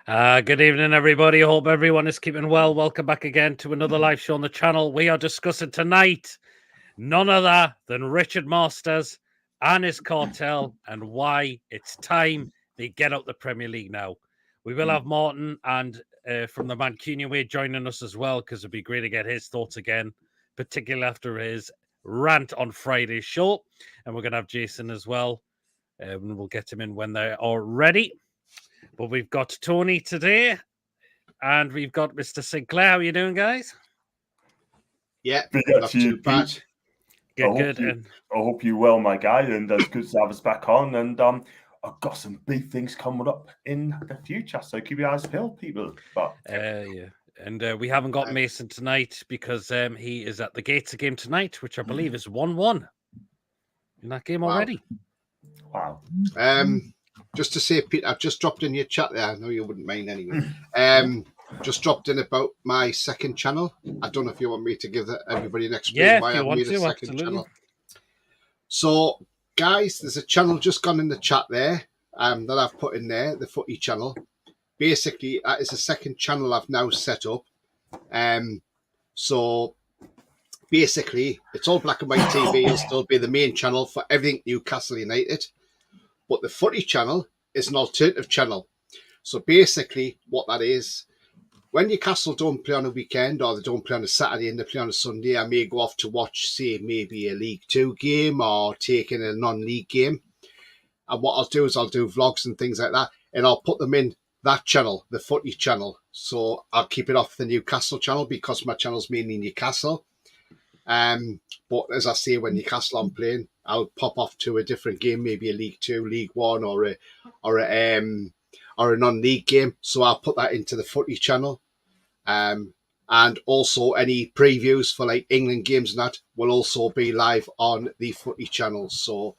Good evening, everybody. Hope everyone is keeping well. Welcome back again to another live show on the channel. We are discussing tonight none other than Rixhard Masters and his Cartel and why it's time they get out the Premier League now. We will have Martin and from the Mancunian way joining us as well, because it'd be great to get his thoughts again, particularly after his rant on Friday's show. And we're going to have Jason as well. We'll get him in when they are ready. But we've got Tony today, and we've got Mr. Sinclair. How are you doing, guys? Yeah, not too bad. Good. I hope you're well, my guy, and it's good to have us back on. And I've got some big things coming up in the future, so keep your eyes peeled, people. But yeah. And we haven't got Mason tonight because he is at the Gates game tonight, which I believe is 1-1 in that game already. Wow. Just to say, Pete, I've just dropped in your chat there. I know you wouldn't mind anyway. Just dropped in about my second channel. I don't know if you want me to give everybody an explanation why I've made a second channel. So, guys, there's a channel just gone in the chat there that I've put in there, the footy channel. Basically, that is a second channel I've now set up. So, basically, it's all black and white TV. It'll still be the main channel for everything Newcastle United. But the footy channel is an alternative channel. So basically what that is, when Newcastle don't play on a weekend or they don't play on a Saturday and they play on a Sunday, I may go off to watch, say, maybe a League 2 game or take in a non-league game. And what I'll do is I'll do vlogs and things like that, and I'll put them in that channel, the footy channel. So I'll keep it off the Newcastle channel because my channel's mainly Newcastle. But as I say, when Newcastle I'm playing, I'll pop off to a different game, maybe a League 2, League 1, or a non-league game. So I'll put that into the footy channel. And also any previews for like England games and that will also be live on the footy channel. So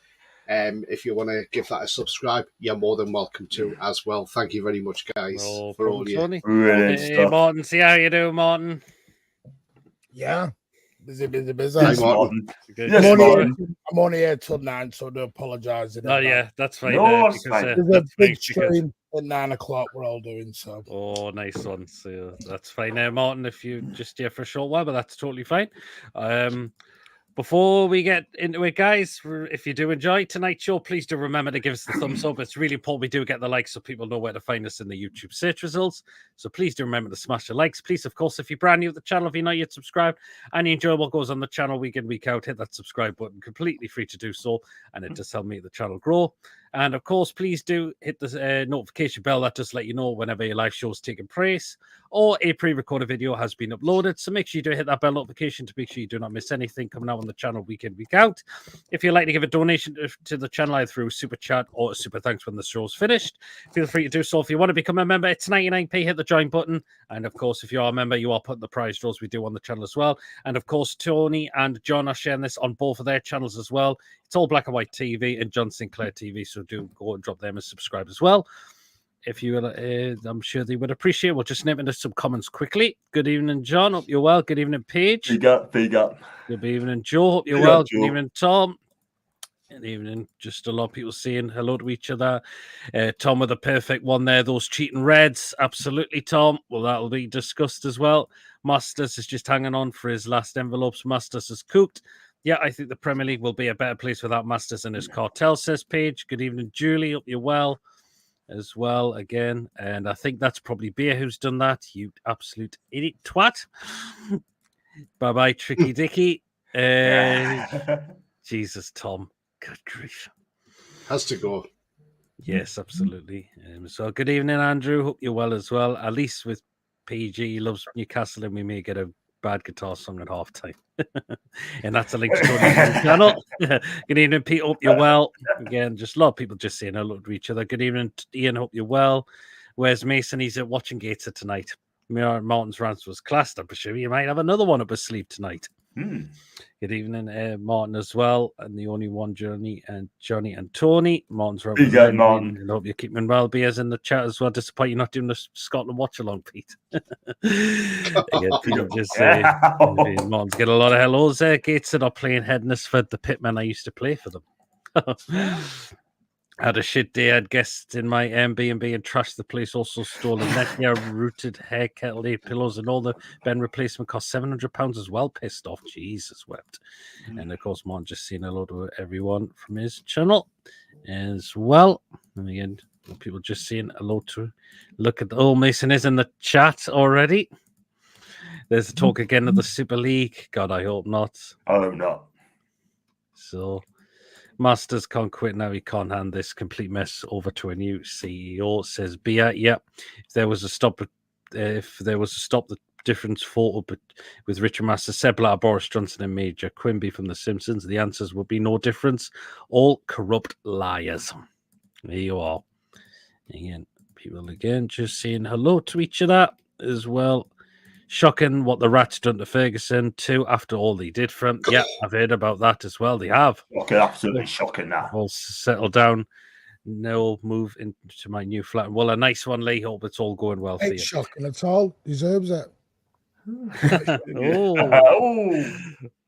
if you want to give that a subscribe, you're more than welcome to as well. Thank you very much, guys, for all you. Hey, Martin, see how you doing, Martin? Yeah. Busy. Yes, Martin. I'm only here till 9, so I do apologise. Oh, yeah, that's fine. No, there's a big stream at 9 o'clock we're all doing, so. Oh, nice one. So that's fine now, Martin, if you're just here for a short while, but that's totally fine. Before we get into it, guys, if you do enjoy tonight's show, please do remember to give us the thumbs up. It's really important we do get the likes so people know where to find us in the YouTube search results. So please do remember to smash the likes. Please, of course, if you're brand new to the channel, if you're not yet subscribed and you enjoy what goes on the channel week in, week out, hit that subscribe button. Completely free to do so, and it does help make the channel grow. And, of course, please do hit the notification bell. That does let you know whenever your live show is taking place or a pre-recorded video has been uploaded. So make sure you do hit that bell notification to make sure you do not miss anything coming out on the channel week in, week out. If you'd like to give a donation to the channel either through Super Chat or a Super Thanks when the show's finished, feel free to do so. If you want to become a member, it's 99p. Hit the join button. And, of course, if you are a member, you are putting the prize draws we do on the channel as well. And, of course, Tony and John are sharing this on both of their channels as well. It's all black and white TV and John Sinclair TV, so do go and drop them and subscribe as well. If you will, I'm sure they would appreciate it. We'll just nip into some comments quickly. Good evening, John. Hope you're well. Good evening, Paige. Big up. Good evening, Joe. Hope you're well. Good evening, Tom. Good evening. Just a lot of people saying hello to each other. Tom with the perfect one there. Those cheating Reds. Absolutely, Tom. Well, that'll be discussed as well. Masters is just hanging on for his last envelopes. Masters is cooked. Yeah, I think the Premier League will be a better place without Masters and his Cartel, says Paige. Good evening, Julie. Hope you're well as well again. And I think that's probably Beer who's done that. You absolute idiot twat. Bye-bye, Tricky Dicky. Jesus, Tom. Good grief. Has to go. Yes, absolutely. So good evening, Andrew. Hope you're well as well. At least with PG, he loves Newcastle, and we may get a bad guitar song at halftime. And that's a link to Tony's channel. Good evening, Pete. Hope you're well. Again, just a lot of people just saying hello to each other. Good evening, Ian. Hope you're well. Where's Mason? He's at watching Gates tonight. Martin's rants was classed. I'm sure you might have another one up his sleeve tonight. Good evening, Martin as well, and the only one, Johnny and Tony. Martin's representing. Martin. I hope you're keeping well. Beers in the chat as well. Disappoint you're not doing the Scotland watch along, Pete. Again, people just say Martin's get a lot of hellos there. Gates are not playing Hednesford, the pitmen I used to play for them. Had a shit day. I had guests in my Airbnb and trashed the place. Also stole a Netgear rooted hair kettle, 8 pillows, and all the bed replacement cost £700 as well. Pissed off. Jesus wept. And of course, Martin just saying hello to everyone from his channel as well. And again, people just saying hello to. Look at Mason is in the chat already. There's talk again of the Super League. God, I hope not. I hope not. So. Masters can't quit now. He can't hand this complete mess over to a new CEO. Says Bia. Yep. If there was a stop, the difference photo, but with Rixhard Masters, Seb Blatter, Boris Johnson, and Major Quimby from The Simpsons, the answers would be no difference. All corrupt liars. There you are. Again, people again just saying hello to each other as well. Shocking what the Rats done to Ferguson too after all they did for him. Yeah, I've heard about that as well. They have. Okay, absolutely shocking that. All settle down. No, move into my new flat. Well, a nice one, Lee. Hope it's all going well for you. Ain't shocking at all. Deserves it. Oh.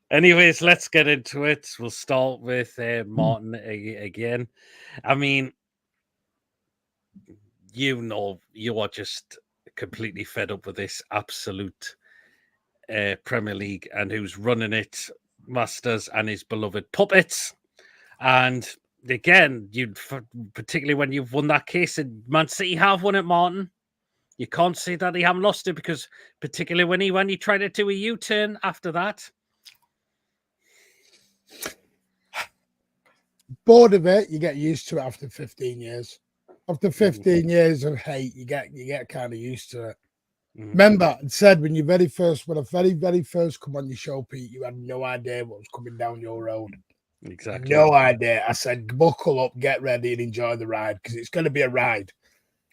Anyways, let's get into it. We'll start with Martin again. I mean, you are just completely fed up with this absolute Premier League and who's running it, Masters and his beloved puppets. And again, particularly when you've won that case, and Man City have won it, Martin. You can't say that they haven't lost it, because particularly when he tried to do a U-turn after that. Bored of it, you get used to it after 15 years. After 15 years of hate, you get kind of used to it. Remember, I said when I very first come on your show, Pete, you had no idea what was coming down your road. Exactly. No idea. I said, buckle up, get ready, and enjoy the ride, because it's going to be a ride.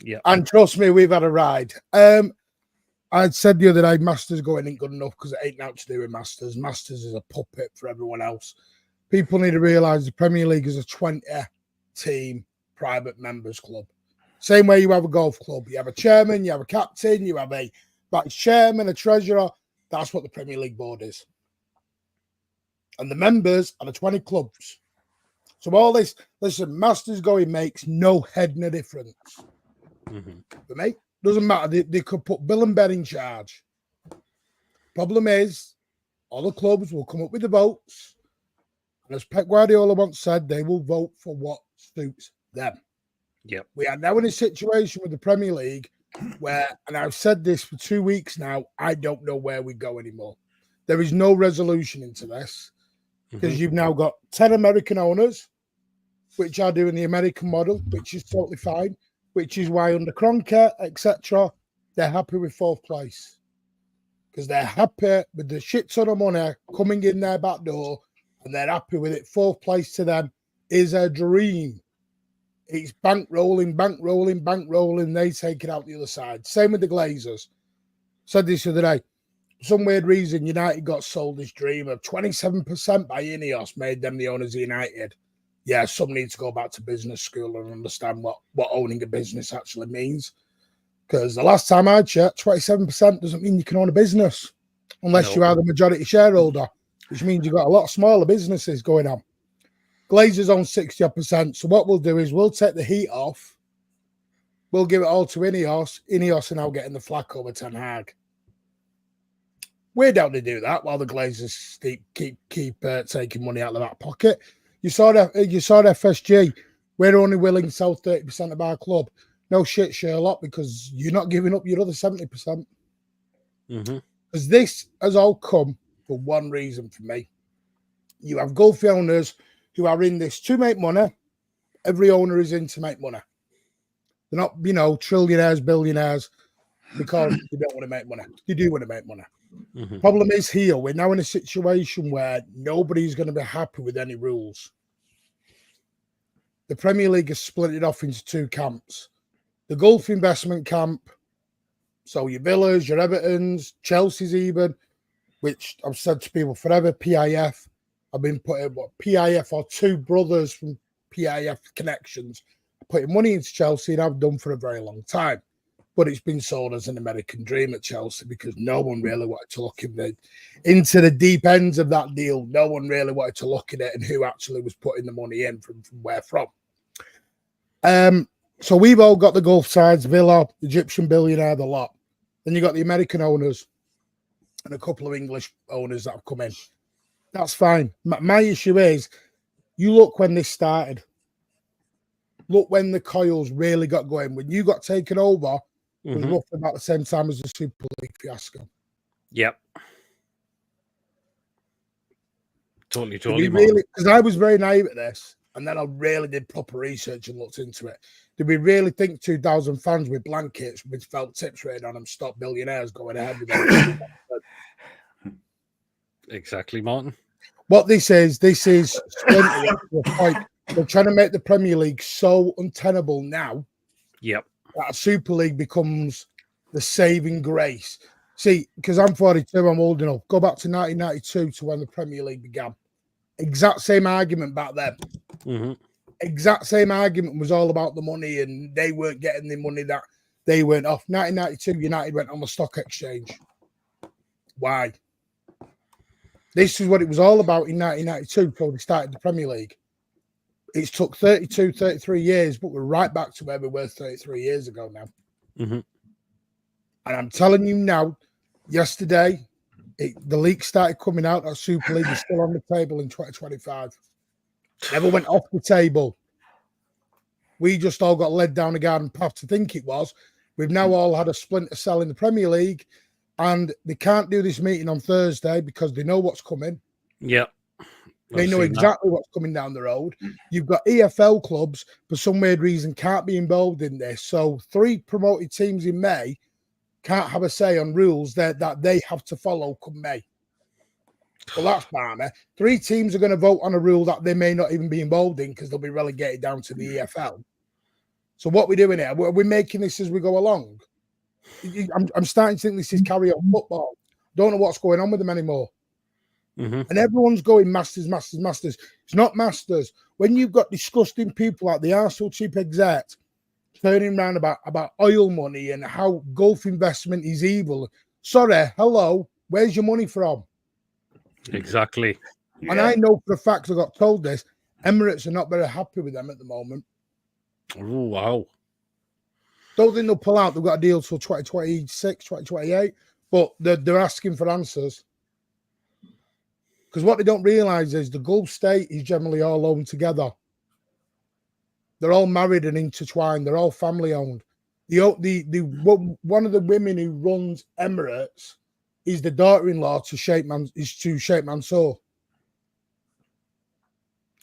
Yeah. And trust me, we've had a ride. I said the other day, Masters going ain't good enough because it ain't now to do with Masters. Masters is a puppet for everyone else. People need to realise the Premier League is a 20-team private members club. Same way you have a golf club. You have a chairman, you have a captain, you have a vice chairman, a treasurer. That's what the Premier League board is. And the members are the 20 clubs. So all this, listen, Masters going makes no head no difference. For me, doesn't matter. They could put Bill and Ben in charge. Problem is, all the clubs will come up with the votes. And as Pep Guardiola once said, they will vote for what suits them. Yep. We are now in a situation with the Premier League where, and I've said this for 2 weeks now, I don't know where we go anymore. There is no resolution into this, because you've now got 10 American owners, which are doing the American model, which is totally fine, which is why under Kroenke, etc., they're happy with 4th place, because they're happy with the shit ton of money coming in their back door, and they're happy with it. 4th place to them is a dream. It's bankrolling. They take it out the other side. Same with the Glazers. Said this the other day. Some weird reason, United got sold this dream of 27% by Ineos, made them the owners of United. Yeah, some need to go back to business school and understand what owning a business actually means. Because the last time I checked, 27% doesn't mean you can own a business unless you are the majority shareholder, which means you've got a lot of smaller businesses going on. Glazers own 60%. So what we'll do is we'll take the heat off. We'll give it all to Ineos. Ineos are now getting the flack over Ten Hag. Weird how they do that while the Glazers keep taking money out of the back pocket. You saw FSG. We're only willing to sell 30% of our club. No shit, Sherlock, because you're not giving up your other 70%. Because this has all come for one reason for me. You have Gulf owners who are in this to make money. Every owner is in to make money. They're not, trillionaires, billionaires, because they don't want to make money. They do want to make money. Problem is here, we're now in a situation where nobody's going to be happy with any rules. The Premier League has split it off into 2 camps. The Gulf investment camp, so your Villas, your Evertons, Chelsea's even, which I've said to people forever, PIF. I've been putting PIF or 2 brothers from PIF connections, putting money into Chelsea, and I've done for a very long time. But it's been sold as an American dream at Chelsea because no one really wanted to look into the deep ends of that deal. No one really wanted to look at it and who actually was putting the money in from where from. So we've all got the Gulf sides, Villa, Egyptian billionaire, the lot. Then you got the American owners and a couple of English owners that have come in. That's fine. My issue is, you look when this started. Look when the coils really got going. When you got taken over, it was roughly about the same time as the Super League fiasco. Yep. Totally. Because I was very naive at this, and then I really did proper research and looked into it. Did we really think 2,000 fans with blankets with felt tips written on them stop billionaires going ahead with it? Exactly, Martin. What this is splintering to a point. They're trying to make the Premier League so untenable now. Yep. That a Super League becomes the saving grace. See, because I'm 42, I'm old enough. Go back to 1992 to when the Premier League began. Exact same argument back then. Exact same argument was all about the money, and they weren't getting the money that they went off. 1992, United went on the stock exchange. Why? This is what it was all about in 1992 before they started the Premier League. It's took 32, 33 years, but we're right back to where we were 33 years ago now. And I'm telling you now, yesterday, the leak started coming out that Super League is still on the table in 2025. Never went off the table. We just all got led down the garden path to think it was. We've now all had a splinter cell in the Premier League, and they can't do this meeting on Thursday because they know what's coming. Yep. They know exactly what's coming down the road. You've got EFL clubs, for some weird reason, can't be involved in this. So 3 promoted teams in May can't have a say on rules that they have to follow come May. Well, that's balmy. 3 teams are going to vote on a rule that they may not even be involved in because they'll be relegated down to the EFL. So what are we doing here? Are we making this as we go along? I'm starting to think this is carry-on football. Don't know what's going on with them anymore. And everyone's going Masters. It's not Masters. When you've got disgusting people like the Arsenal chief exec turning around about oil money and how golf investment is evil. Sorry, hello, where's your money from? Exactly. And I know for a fact, I got told this, Emirates are not very happy with them at the moment. Oh, wow. Don't think they'll pull out. They've got a deal till 2026, 2028, but they're asking for answers. Because what they don't realise is the Gulf state is generally all owned together. They're all married and intertwined. They're all family owned. One of the women who runs Emirates is the daughter-in-law to Sheikh Mansour.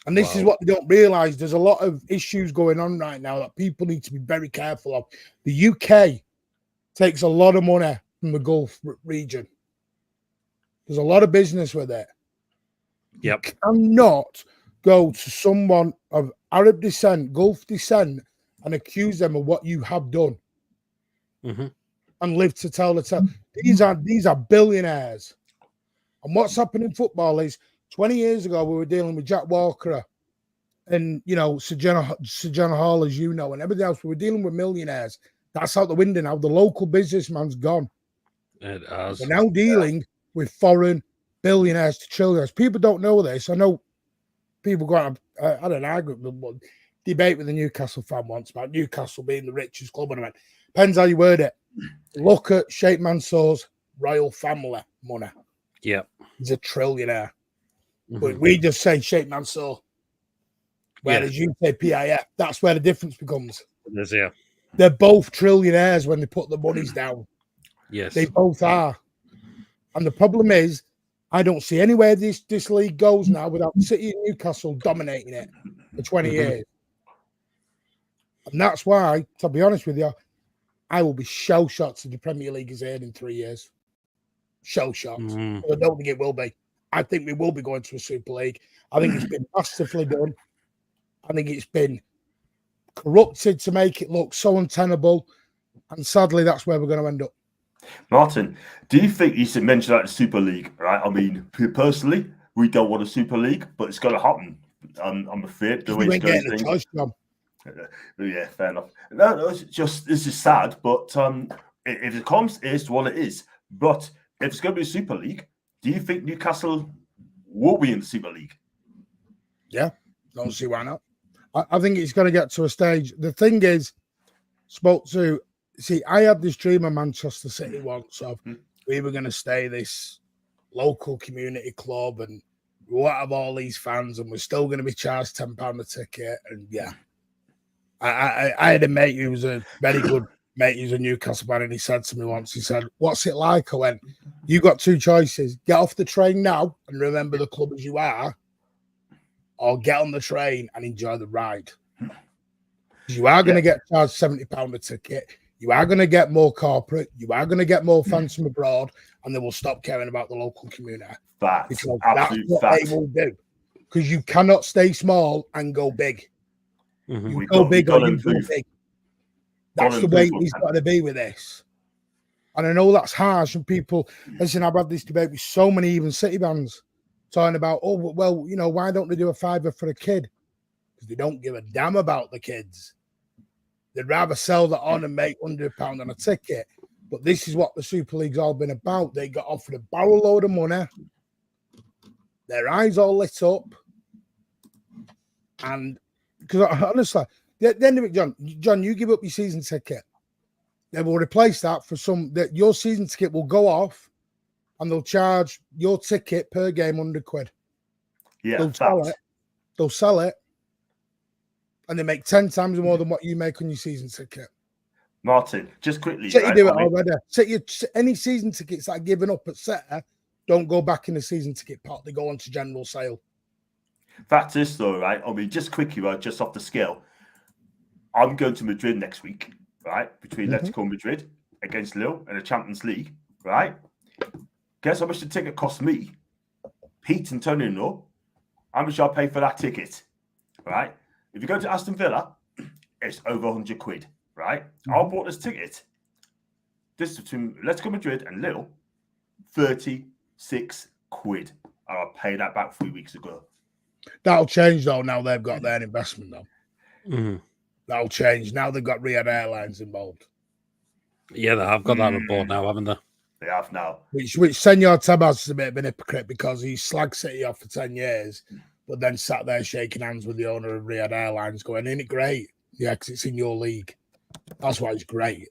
And this is what they don't realise. There's a lot of issues going on right now that people need to be very careful of. The UK takes a lot of money from the Gulf region. There's a lot of business with it. Yep. You cannot go to someone of Arab descent, Gulf descent, and accuse them of what you have done and live to tell the tale. These are billionaires. And what's happened in football is 20 years ago, we were dealing with Jack Walker and, Sir John Hall, as you know, and everything else. We were dealing with millionaires. That's out the window now. The local businessman's gone. It has. We're now dealing with foreign billionaires to trillionaires. People don't know this. I know people got I had an argument, debate with a Newcastle fan once about Newcastle being the richest club. And I went, depends how you word it. Look at Sheikh Mansour's royal family money. Yeah. He's a trillionaire. But we just say Sheikh Mansour. Whereas you say PIF. That's where the difference becomes. It is, yeah. They're both trillionaires when they put the monies down. Yes. They both are. And the problem is, I don't see anywhere this league goes now without City and Newcastle dominating it for 20 years. And that's why, to be honest with you, I will be shell-shocked if the Premier League is aired in 3 years. Shell-shocked. I don't think it will be. I think we will be going to a Super League. I think it's been masterfully done. I think it's been corrupted to make it look so untenable. And sadly, that's where we're going to end up. Martin, do you think you should mention that the Super League, right? I mean, personally, we don't want a Super League, but it's going to happen. I'm afraid the way it's going. Yeah, fair enough. No, it's just sad, but if it comes, it's what it is. But if it's going to be a Super League, do you think Newcastle will be in the Super League? Yeah, don't see why not. I think it's going to get to a stage. The thing is, I had this dream of Manchester City once of we were going to stay this local community club and we won't have all these fans and we're still going to be charged £10 a ticket. And yeah, I had a mate who was a very good mate. He was a Newcastle fan, and he said to me once, he said, "What's it like?" I went, "You got two choices: get off the train now and remember the club as you are, or get on the train and enjoy the ride. You are going to get charged £70 a ticket. You are going to get more corporate. You are going to get more fans from abroad, and they will stop caring about the local community. That's what they will do. Because you cannot stay small and go big. You go big or you go big. That's the way it's got to be with this. And I know that's harsh. And people, listen, I've had this debate with so many even City fans talking about, oh, well, you know, why don't they do a £5 for a kid? Because they don't give a damn about the kids. They'd rather sell that on and make £100 on a ticket. But this is what the Super League's all been about. They got offered a barrel load of money. Their eyes all lit up. And because honestly, at the end of it, John, you give up your season ticket. They will replace that for that your season ticket will go off and they'll charge your ticket per game £100. Yeah, they'll sell it. And they make 10 times more than what you make on your season ticket. Martin, just quickly. City do it already. Any season tickets that are given up at City don't go back in the season ticket pot. They go on to general sale. That's this though, right? I mean, just quickly, right, just off the scale. I'm going to Madrid next week, right? Between Atletico Madrid against Lille in the Champions League, right? Guess how much the ticket cost me? Pete and Tony know how much I'll pay for that ticket, right? If you go to Aston Villa, it's over £100, right? I bought this ticket. This between Atletico Madrid and Lille, £36. And I paid that back 3 weeks ago. That'll change though. Now they've got their investment though. That'll change. Now they've got Riyadh Airlines involved. Yeah, they have got that on board now, haven't they? They have now. Which Senor Tabas is a bit of an hypocrite because he slagged City off for 10 years. But then sat there shaking hands with the owner of Riyadh Airlines going, ain't it great? Yeah, because it's in your league. That's why it's great.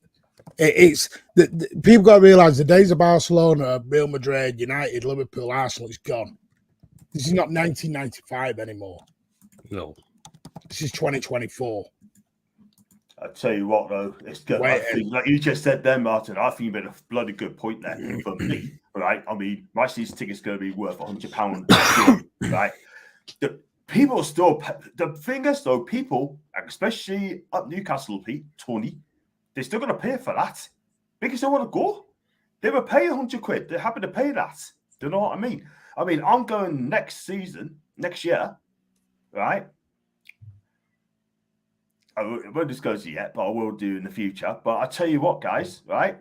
People got to realise the days of Barcelona, Real Madrid, United, Liverpool, Arsenal is gone. This is not 1995 anymore. No. This is 2024. I tell you what, though, it's good. I think, like you just said there, Martin, I think you made a bloody good point there for me, right? I mean, my season ticket's going to be worth £100, right? The people still, the thing is though, people, especially up Newcastle, Pete, Tony, they're still going to pay for that because they want to go. They will pay £100. They're happy to pay that. Do you know what I mean? I mean, I'm going next year, right? I won't disclose it yet, but I will do in the future. But I tell you what, guys, right?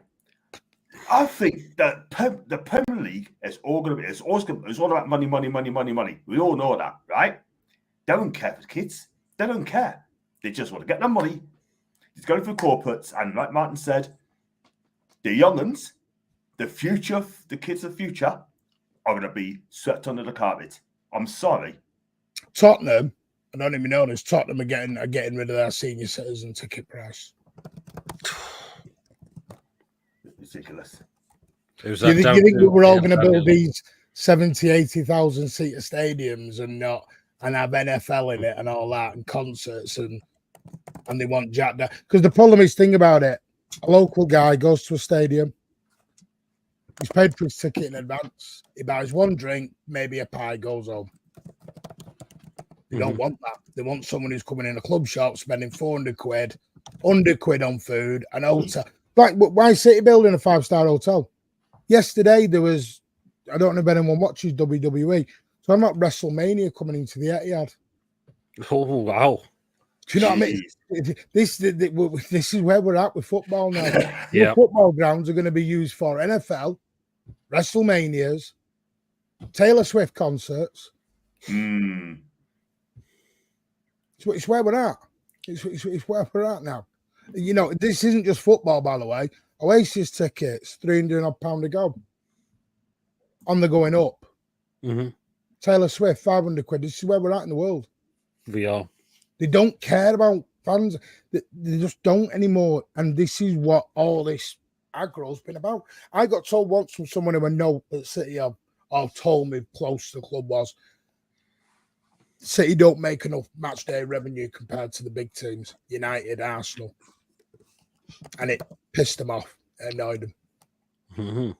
I think that the Premier League is all going to be, it's all about money. We all know that, right? They don't care for kids. They don't care. They just want to get their money. It's going for corporates. And like Martin said, the young'uns, the future, the kids of the future are going to be swept under the carpet. I'm sorry. Tottenham, I don't even know this, Tottenham are getting rid of their senior citizen ticket price. Ridiculous. Do you think we were all going to build these 70, 80,000 seater stadiums and have NFL in it and all that and concerts and they want Jack there? Because the problem is, think about it, a local guy goes to a stadium, he's paid for his ticket in advance, he buys one drink, maybe a pie, goes home. They don't want that. They want someone who's coming in a club shop, spending £400, £100 on food, and hotel. Like, why City building a 5-star hotel? Yesterday, there was, I don't know if anyone watches WWE, so I'm not WrestleMania coming into the Etihad. Oh, wow. Do you know what I mean? This is where we're at with football now. Yeah. Football grounds are going to be used for NFL, WrestleManias, Taylor Swift concerts. It's where we're at. It's where we're at now. You know, this isn't just football, by the way. Oasis tickets, £300 a go. On the going up. Taylor Swift, £500. This is where we're at in the world. We are. They don't care about fans. They just don't anymore. And this is what all this aggro's been about. I got told once from someone who I know at City have told me close to the club was City don't make enough match day revenue compared to the big teams, United, Arsenal. And it pissed them off. It annoyed them. Mm-hmm.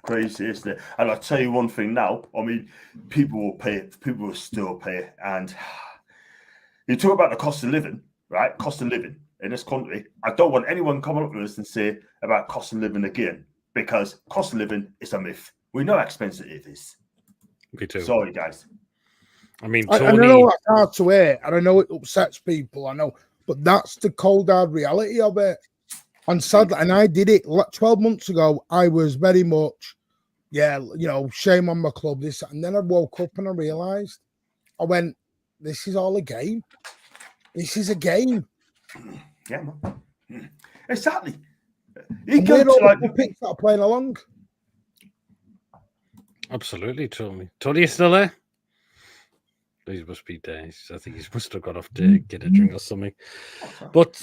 Crazy, isn't it? And I'll tell you one thing now. I mean, people will pay it. People will still pay it. And you talk about the cost of living, right? Cost of living in this country. I don't want anyone coming up with us and say about cost of living again, because cost of living is a myth. We know how expensive it is. Me too. Sorry, guys. I mean, I know that's hard to hear, and I know it upsets people. I know, but that's the cold hard reality of it. And sadly, and I did it 12 months ago. I was very much, shame on my club. This, and then I woke up and I realised, I went, this is all a game. This is a game. Yeah, man. Exactly. We're all the picks that are playing along. Absolutely, Tony. Tony, you still there? He must be there. I think he must have got off to get a drink or something. But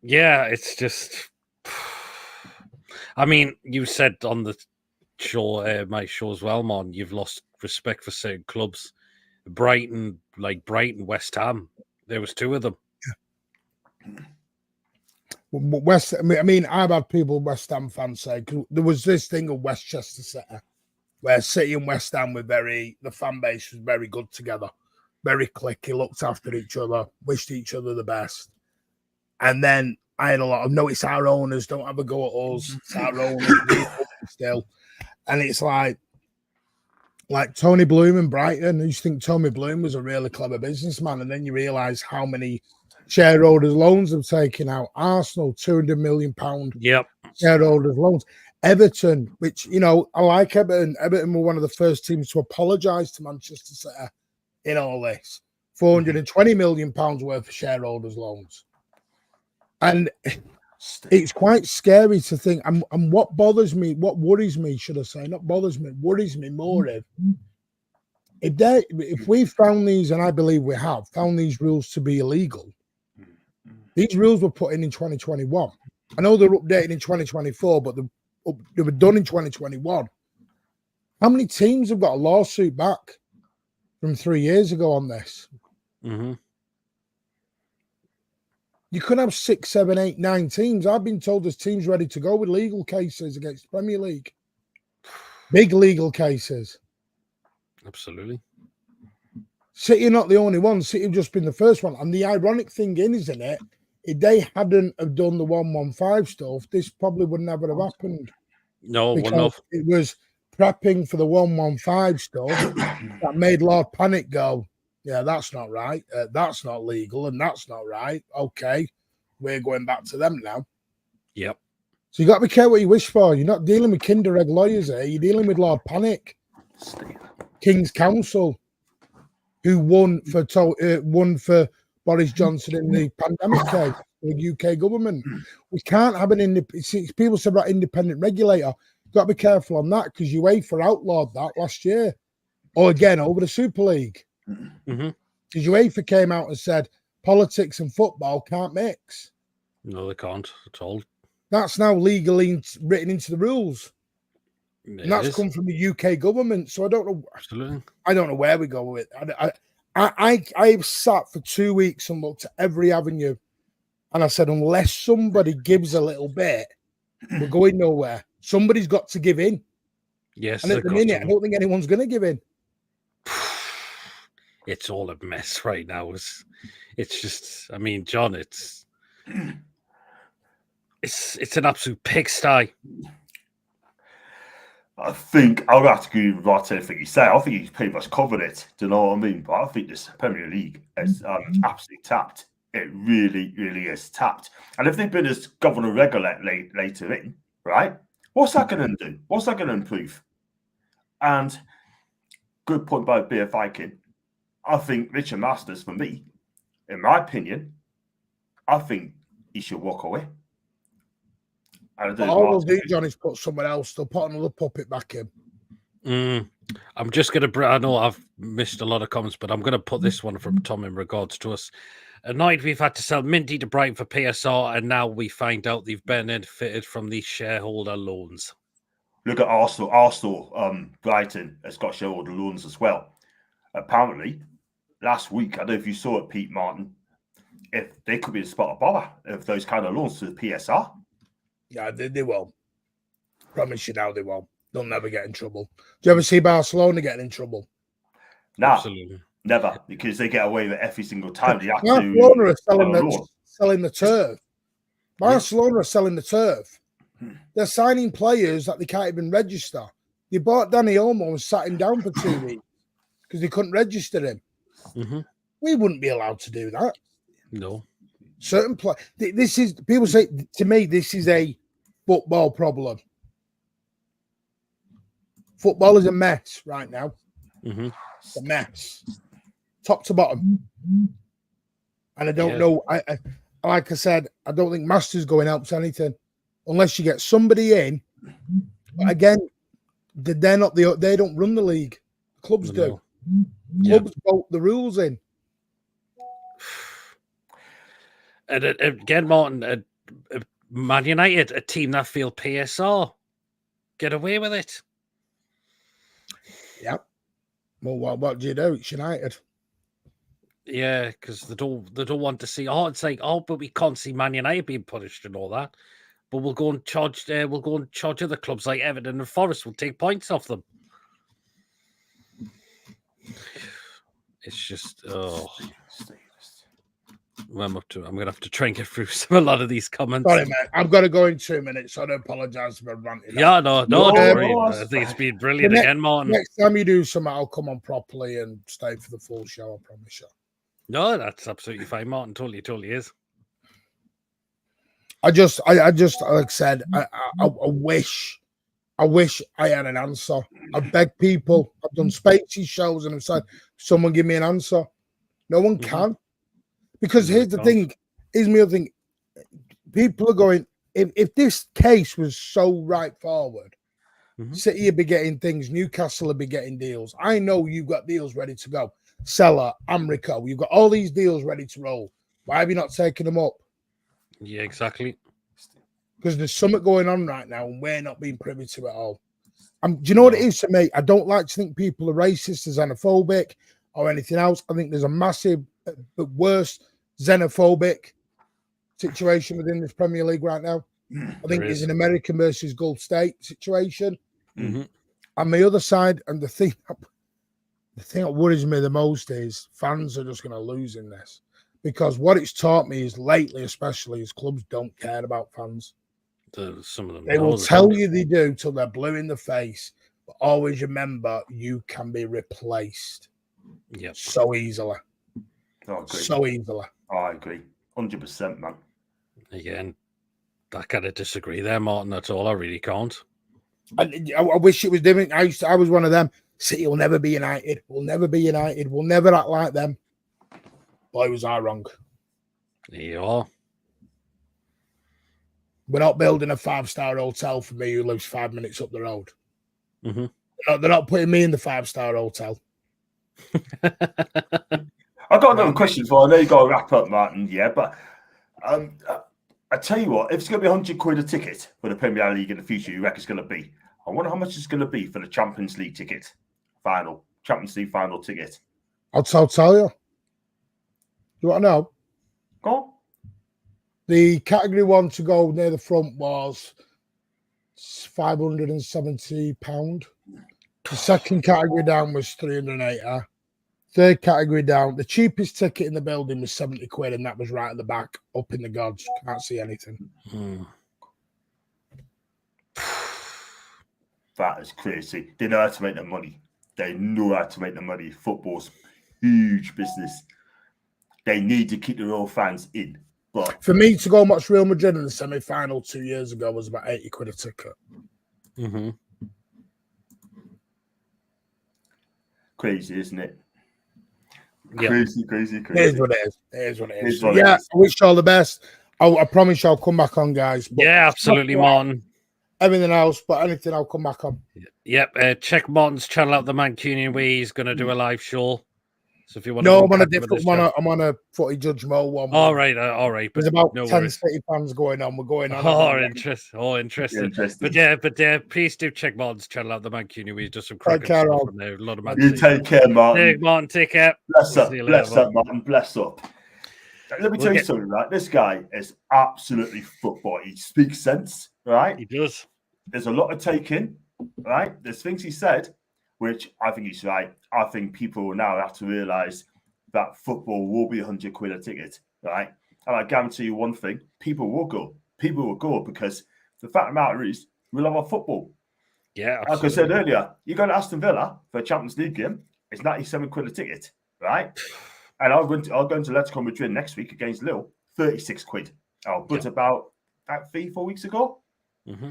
yeah, it's just. I mean, you said on the show, my show as well, Mon, you've lost respect for certain clubs. Brighton, West Ham. There was two of them. I've had people, West Ham fans say, there was this thing of Westchester City, where City and West Ham were the fan base was very good together, very cliquey, looked after each other, wished each other the best. And then I had a lot of, no, it's our owners, don't have a go at us, it's our owners, still. And it's like Tony Bloom and Brighton. You think Tony Bloom was a really clever businessman, and then you realise how many shareholders' loans have taken out. Arsenal, £200 million shareholders' loans. Everton, which, I like Everton. Everton were one of the first teams to apologise to Manchester City in all this. £420 million worth of shareholders' loans. And it's quite scary to think, and what worries me, should I say, not bothers me, worries me more if we found these, and I believe we have, found these rules to be illegal. These rules were put in 2021. I know they're updated in 2024, but they were done in 2021. How many teams have got a lawsuit back from 3 years ago on this? Mm-hmm. You could have 6, 7, 8, 9 teams. I've been told there's teams ready to go with legal cases against the Premier League. Big legal cases. Absolutely. City are not the only ones. City have just been the first one. And the ironic thing isn't it? If they hadn't have done the 115 stuff, this probably would never have happened. No, it wouldn't have. It was prepping for the 115 stuff that made Lord Panic go, yeah, that's not right. That's not legal, and that's not right. Okay, we're going back to them now. Yep. So you got to be careful what you wish for. You're not dealing with Kinder Egg lawyers here. You're dealing with Lord Panic, King's Counsel, who won for Boris Johnson in the pandemic case, the UK government. We can't have people said about independent regulator. You've got to be careful on that because UEFA outlawed that last year, or again over the Super League. Mm-hmm. Because UEFA came out and said politics and football can't mix. No, they can't at all. That's now legally written into the rules. And that's come from the UK government. So I don't know. Absolutely. I don't know where we go with it. I've sat for 2 weeks and looked at every avenue. And I said, unless somebody gives a little bit, we're going nowhere. Somebody's got to give in. Yes. And at the minute, I don't think anyone's going to give in. It's all a mess right now. It's just, I mean, John, it's an absolute pigsty. I think I'll have to agree with what I think you say. I think he's pretty much covered it. Do you know what I mean? But I think this Premier League is absolutely tapped. It really, really is tapped. And if they've been as governor regular later in, right? What's that going to do? What's that going to improve? And good point by BF Viking. I think Rixhard Masters, for me, in my opinion, I think he should walk away. All they'll do, John, is put someone else. They'll put another puppet back in. I'm just going to, I know I've missed a lot of comments, but I'm going to put this one from Tom in regards to us. Annoyed we've had to sell Minty to Brighton for PSR, and now we find out they've benefited from these shareholder loans. Look at Arsenal, Brighton has got shareholder loans as well. Apparently, last week, I don't know if you saw it, Pete Martin, if they could be a spot of bother if those kind of loans to the PSR. Yeah, they will. Promise you now they won't. They'll never get in trouble. Do you ever see Barcelona getting in trouble? No, Absolutely. Never, because they get away with it every single time. They have Barcelona are selling the turf. Barcelona are selling the turf. They're signing players that they can't even register. They bought Danny Olmo and sat him down for 2 weeks because they couldn't register him. Mm-hmm. We wouldn't be allowed to do that. No. Certain play. This is, people say to me, this is a football problem. Football is a mess right now. Mm-hmm. It's a mess, top to bottom. And I don't know. I like I said, I don't think Masters going helps anything unless you get somebody in. But again, they're not they don't run the league. The clubs do. Clubs vote the rules in. And again, Martin, Man United, a team that feel PSR, get away with it. Yep. Well, what do you do? It's United. Yeah, because they don't want to see. Oh, it's like, but we can't see Man United being punished and all that. But we'll go and charge. Other clubs like Everton and Forest. We'll take points off them. It's just I'm gonna have to try and get through a lot of these comments. Sorry, man. I've got to go in 2 minutes, so I don't apologise for ranting. Yeah, don't worry. I think it's been brilliant again, Martin. Next time you do something, I'll come on properly and stay for the full show. I promise you. No, that's absolutely fine, Martin. Totally is. I just, like I said, I wish I had an answer. I beg people. I've done Spacey shows and I've said, someone give me an answer. No one can. Because here's the thing. Here's my other thing. People are going, if this case was so right forward, City would be getting things, Newcastle would be getting deals. I know you've got deals ready to go. Seller, Amrico, you've got all these deals ready to roll. Why have you not taken them up? Yeah, exactly. Because there's something going on right now and we're not being privy to it all. Do you know what it is to me? I don't like to think people are racist or xenophobic or anything else. I think there's a massive, but worse, xenophobic situation within this Premier League right now. I think there's an American versus Gulf State situation. And the other side, and the thing that worries me the most is fans are just going to lose in this. Because what it's taught me is lately, especially, is clubs don't care about fans. Some of them. They will tell you they do till they're blue in the face. But always remember, you can be replaced. So easily. So easily. I agree. 100%, man. Again, I kind of disagree there, Martin. That's all. I really can't. I wish it was different. I was one of them. City will never be United. We'll never be United. We'll never act like them. Boy, was I wrong. Yeah. We're not building a 5-star hotel for me who lives 5 minutes up the road. Mm-hmm. They're not putting me in the 5-star hotel. I've got another question for you. I know you got to wrap up, Martin. Yeah, but I tell you what, if it's going to be £100 a ticket for the Premier League in the future, you reckon it's going to be? I wonder how much it's going to be for the Champions League ticket, Champions League final ticket. I'll tell you. You want to know? Go on. The category 1 to go near the front was £570. The second category down was 380. Third category down, the cheapest ticket in the building was £70, and that was right at the back, up in the gods. Can't see anything. That is crazy. They know how to make their money. Football's huge business. They need to keep their own fans in. But for me to go and watch Real Madrid in the semi-final 2 years ago was about £80 a ticket. Crazy, isn't it? Yep. Crazy. It is what it is. I wish you all the best. I promise you I'll come back on, guys. But absolutely, Martin. everything else, but anything I'll come back on. Yep. Check Martin's channel out, the Mancunian Way. He's going to do a live show. So if you want No, to I'm on a different one. I'm on a Footy Judge Mo one. All right. There's about no 10 worries. City fans going on. We're going on. Interesting. But please do check Martin's channel out, the Mancunian Way. He does some cracking stuff on there. A lot of you take care, Martin. Martin, take care. Bless up, Martin. Bless up. Let me tell you something, right? This guy is absolutely football. He speaks sense, right? He does. There's a lot of taking, right? There's things he said, which I think he's right. I think people now have to realise that football will be £100 a ticket, right? And I guarantee you one thing, people will go. People will go because the fact of the matter is, we love our football. Yeah, absolutely. Like I said earlier, you go to Aston Villa for a Champions League game, it's £97 a ticket, right? And I'll go into Atletico Madrid next week against Lille, £36. I put about 3-4 weeks ago. Mm-hmm.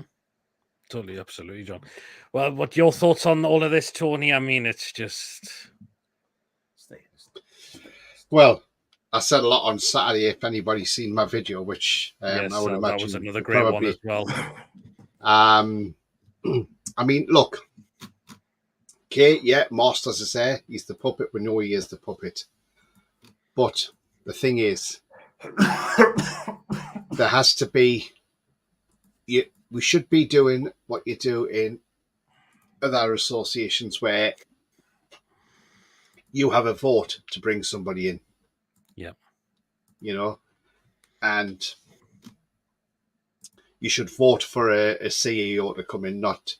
Totally, absolutely, John. Well, what your thoughts on all of this, Tony? I mean, it's just. Well, I said a lot on Saturday. If anybody's seen my video, which I would imagine that was another great one as well. I mean, look. Okay, yeah, Masters is there. He's the puppet. We know he is the puppet. But the thing is, there has to be. We should be doing what you do in other associations where you have a vote to bring somebody in. Yeah. You know, and you should vote for a CEO to come in, not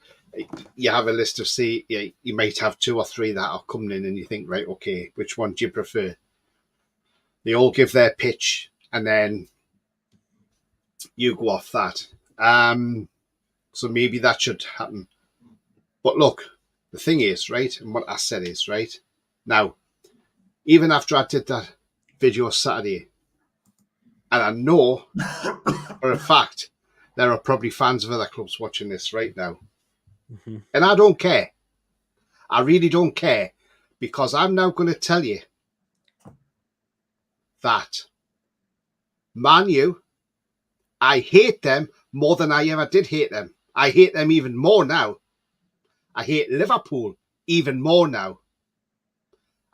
you have a list of you might have 2 or 3 that are coming in and you think, right, okay, which one do you prefer? They all give their pitch and then you go off that. So maybe that should happen. But look, the thing is, right, and what I said is, right, now, even after I did that video Saturday, and I know for a fact there are probably fans of other clubs watching this right now. Mm-hmm. And I don't care. I really don't care, because I'm now going to tell you that Man U, I hate them more than I ever did hate them. I hate them even more now. I hate Liverpool even more now.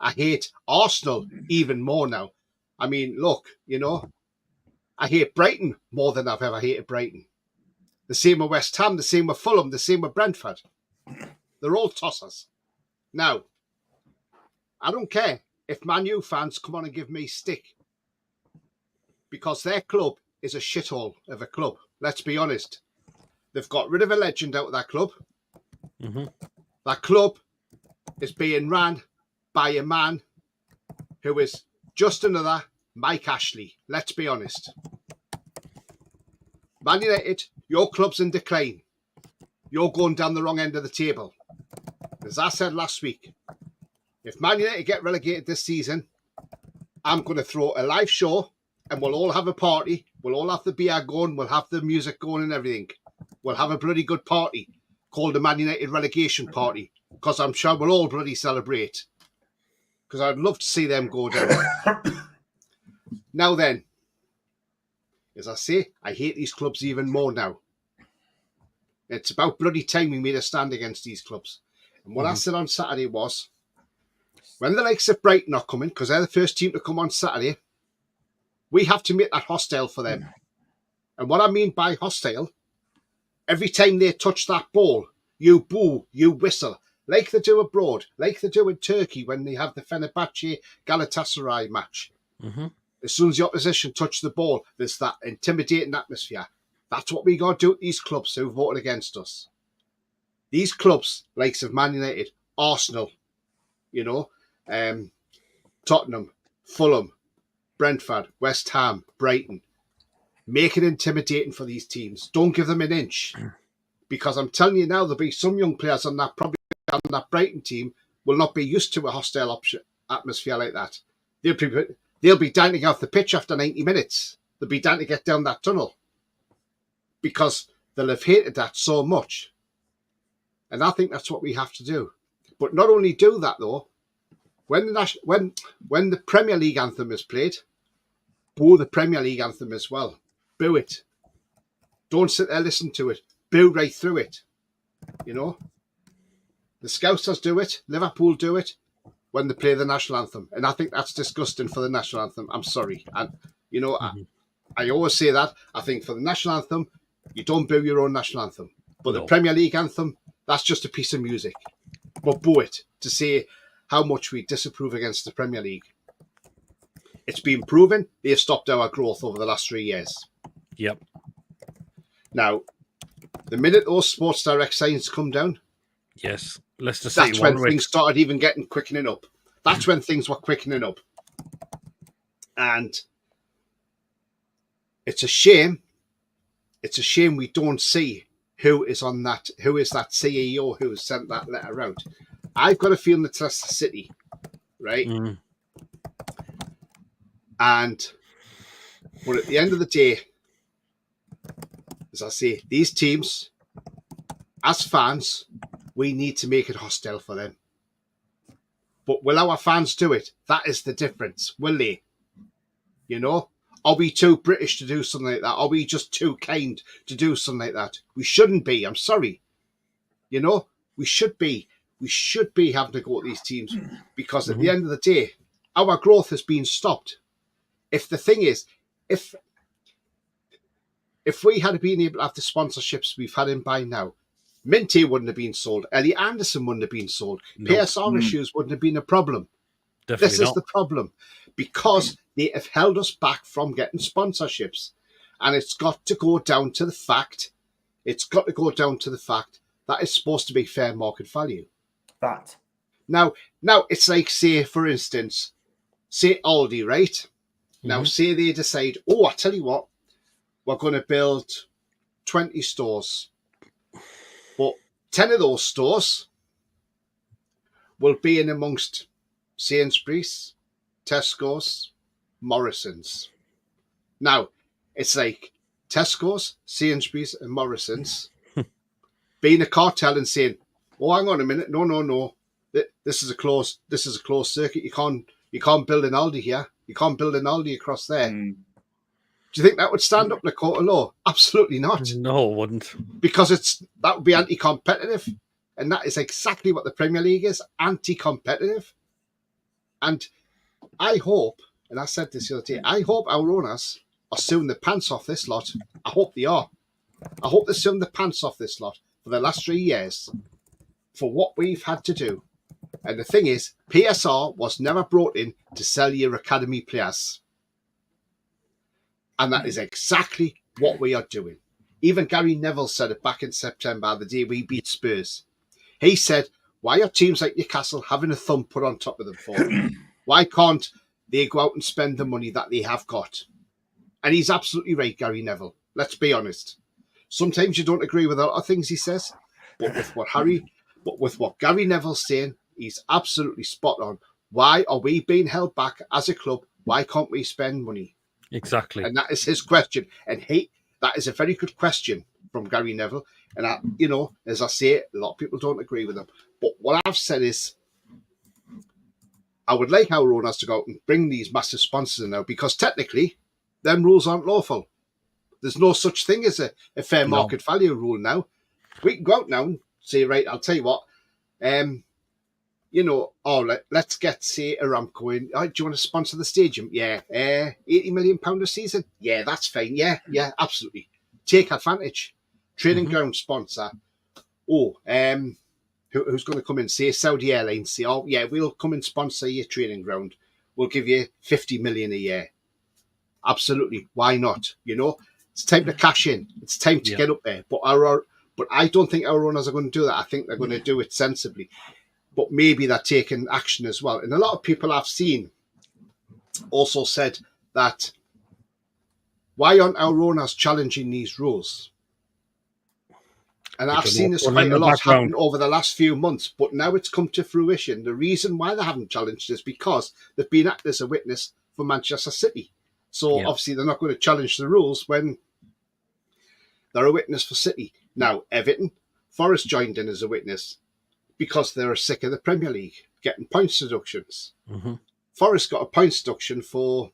I hate Arsenal even more now. I mean, look, you know, I hate Brighton more than I've ever hated Brighton. The same with West Ham, the same with Fulham, the same with Brentford. They're all tossers. Now, I don't care if Man U fans come on and give me stick, because their club is a shithole of a club. Let's be honest. They've got rid of a legend out of that club. Mm-hmm. That club is being ran by a man who is just another Mike Ashley. Let's be honest. Man United, your club's in decline. You're going down the wrong end of the table. As I said last week, if Man United get relegated this season, I'm going to throw a live show and we'll all have a party. We'll all have the beer going. We'll have the music going and everything. We'll have a bloody good party called the Man United relegation party, because I'm sure we'll all bloody celebrate, because I'd love to see them go down. Now then, as I say, I hate these clubs even more now. It's about bloody timing me to stand against these clubs. And what I said on Saturday was, when the likes of Brighton are coming, because they're the first team to come on Saturday, we have to make that hostile for them. And what I mean by hostile, every time they touch that ball, you boo, you whistle, like they do abroad, like they do in Turkey when they have the Fenerbahce Galatasaray match. Mm-hmm. As soon as the opposition touch the ball, there's that intimidating atmosphere. That's what we got to do with these clubs who voted against us. These clubs, likes of Man United, Arsenal, you know, Tottenham, Fulham, Brentford, West Ham, Brighton, make it intimidating for these teams. Don't give them an inch. Because I'm telling you now, there'll be some young players on that Brighton team will not be used to a hostile atmosphere like that. They'll be dying to get off the pitch after 90 minutes. They'll be dying to get down that tunnel, because they'll have hated that so much. And I think that's what we have to do. But not only do that, though, when the Premier League anthem is played, boo the Premier League anthem as well. Boo it. Don't sit there, listen to it. boo right through it. You know, the Scousers do it, Liverpool do it when they play the national anthem, and I think that's disgusting for the national anthem. I'm sorry, and you know, I always say that. I think for the national anthem, you don't boo your own national anthem, but the Premier League anthem, that's just a piece of music. But boo it to say how much we disapprove against the Premier League. It's been proven they've stopped our growth over the last 3 years. Yep. Now, the minute those Sports Direct signs come down, yes, Leicester City. That's when things started even quickening up. That's when things were quickening up, and it's a shame. It's a shame we don't see who is on that. Who is that CEO who has sent that letter out? I've got a feeling it's Leicester City, right? But at the end of the day, as I say, these teams, as fans, we need to make it hostile for them. But will our fans do it? That is the difference. Will they? You know? Are we too British to do something like that? Are we just too kind to do something like that? We shouldn't be. I'm sorry. You know? We should be. We should be having to go at these teams because at the end of the day, our growth has been stopped. If the thing is, if we had been able to have the sponsorships we've had in by now, Minty wouldn't have been sold. Ellie Anderson wouldn't have been sold. No. PSR issues wouldn't have been a problem. Definitely this is the problem because they have held us back from getting sponsorships. And it's got to go down to the fact, that it's supposed to be fair market value. That. Now it's like, say, for instance, say Aldi, right? Now, say they decide, I tell you what, we're going to build 20 stores. But 10 of those stores will be in amongst Sainsbury's, Tesco's, Morrison's. Now, it's like Tesco's, Sainsbury's and Morrison's being a cartel and saying, hang on a minute, no. This is a closed circuit. You can't build an Aldi here. You can't build an Aldi across there. Do you think that would stand up in a court of law? Absolutely not. No, it wouldn't. Because that would be anti-competitive. And that is exactly what the Premier League is, anti-competitive. And I hope, and I said this the other day, I hope our owners are suing the pants off this lot. I hope they are. I hope they're suing the pants off this lot for the last 3 years for what we've had to do. And the thing is, PSR was never brought in to sell your academy players. And that is exactly what we are doing. Even Gary Neville said it back in September, the day we beat Spurs. He said, why are teams like Newcastle having a thumb put on top of them for? Why can't they go out and spend the money that they have got? And he's absolutely right, Gary Neville. Let's be honest. Sometimes you don't agree with a lot of things he says, but with what Gary Neville's saying, he's absolutely spot on. Why are we being held back as a club? Why can't we spend money? Exactly. And that is his question. And that is a very good question from Gary Neville. And, as I say, a lot of people don't agree with him. But what I've said is, I would like our owners to go out and bring these massive sponsors in now, because technically, them rules aren't lawful. There's no such thing as a fair market value rule now. We can go out now and say, right, I'll tell you what, let's get, say, Aramco in. Oh, do you want to sponsor the stadium? Yeah. £80 million a season? Yeah, that's fine. Yeah, absolutely. Take advantage. Training ground sponsor. Who's going to come in? Say Saudi Airlines. Say, we'll come and sponsor your training ground. We'll give you $50 million a year. Absolutely. Why not? It's time to cash in. It's time to get up there. But I don't think our owners are going to do that. I think they're going to do it sensibly. But maybe they're taking action as well. And a lot of people I've seen also said that, why aren't our owners challenging these rules? And I've seen this quite a lot happen over the last few months, but now it's come to fruition. The reason why they haven't challenged is because they've been acted as a witness for Manchester City. So obviously they're not going to challenge the rules when they're a witness for City. Now, Everton, Forest joined in as a witness because they're sick of the Premier League getting points deductions. Forest got a points deduction for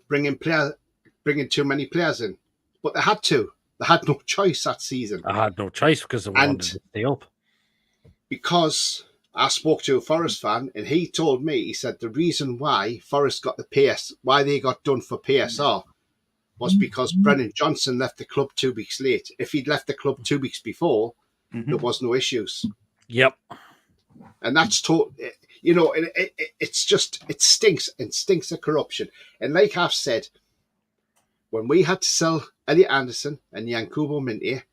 bringing too many players in, but they had to They had no choice that season. I had no choice because they wanted to stay up. Because I spoke to a Forest fan, and he told me, he said the reason why Forest got why they got done for PSR was because Brennan Johnson left the club 2 weeks late. If he'd left the club 2 weeks before, there was no issues. Yep. And that's it's just, it stinks of corruption. And like I've said, when we had to sell Elliot Anderson and Yankubo Minte,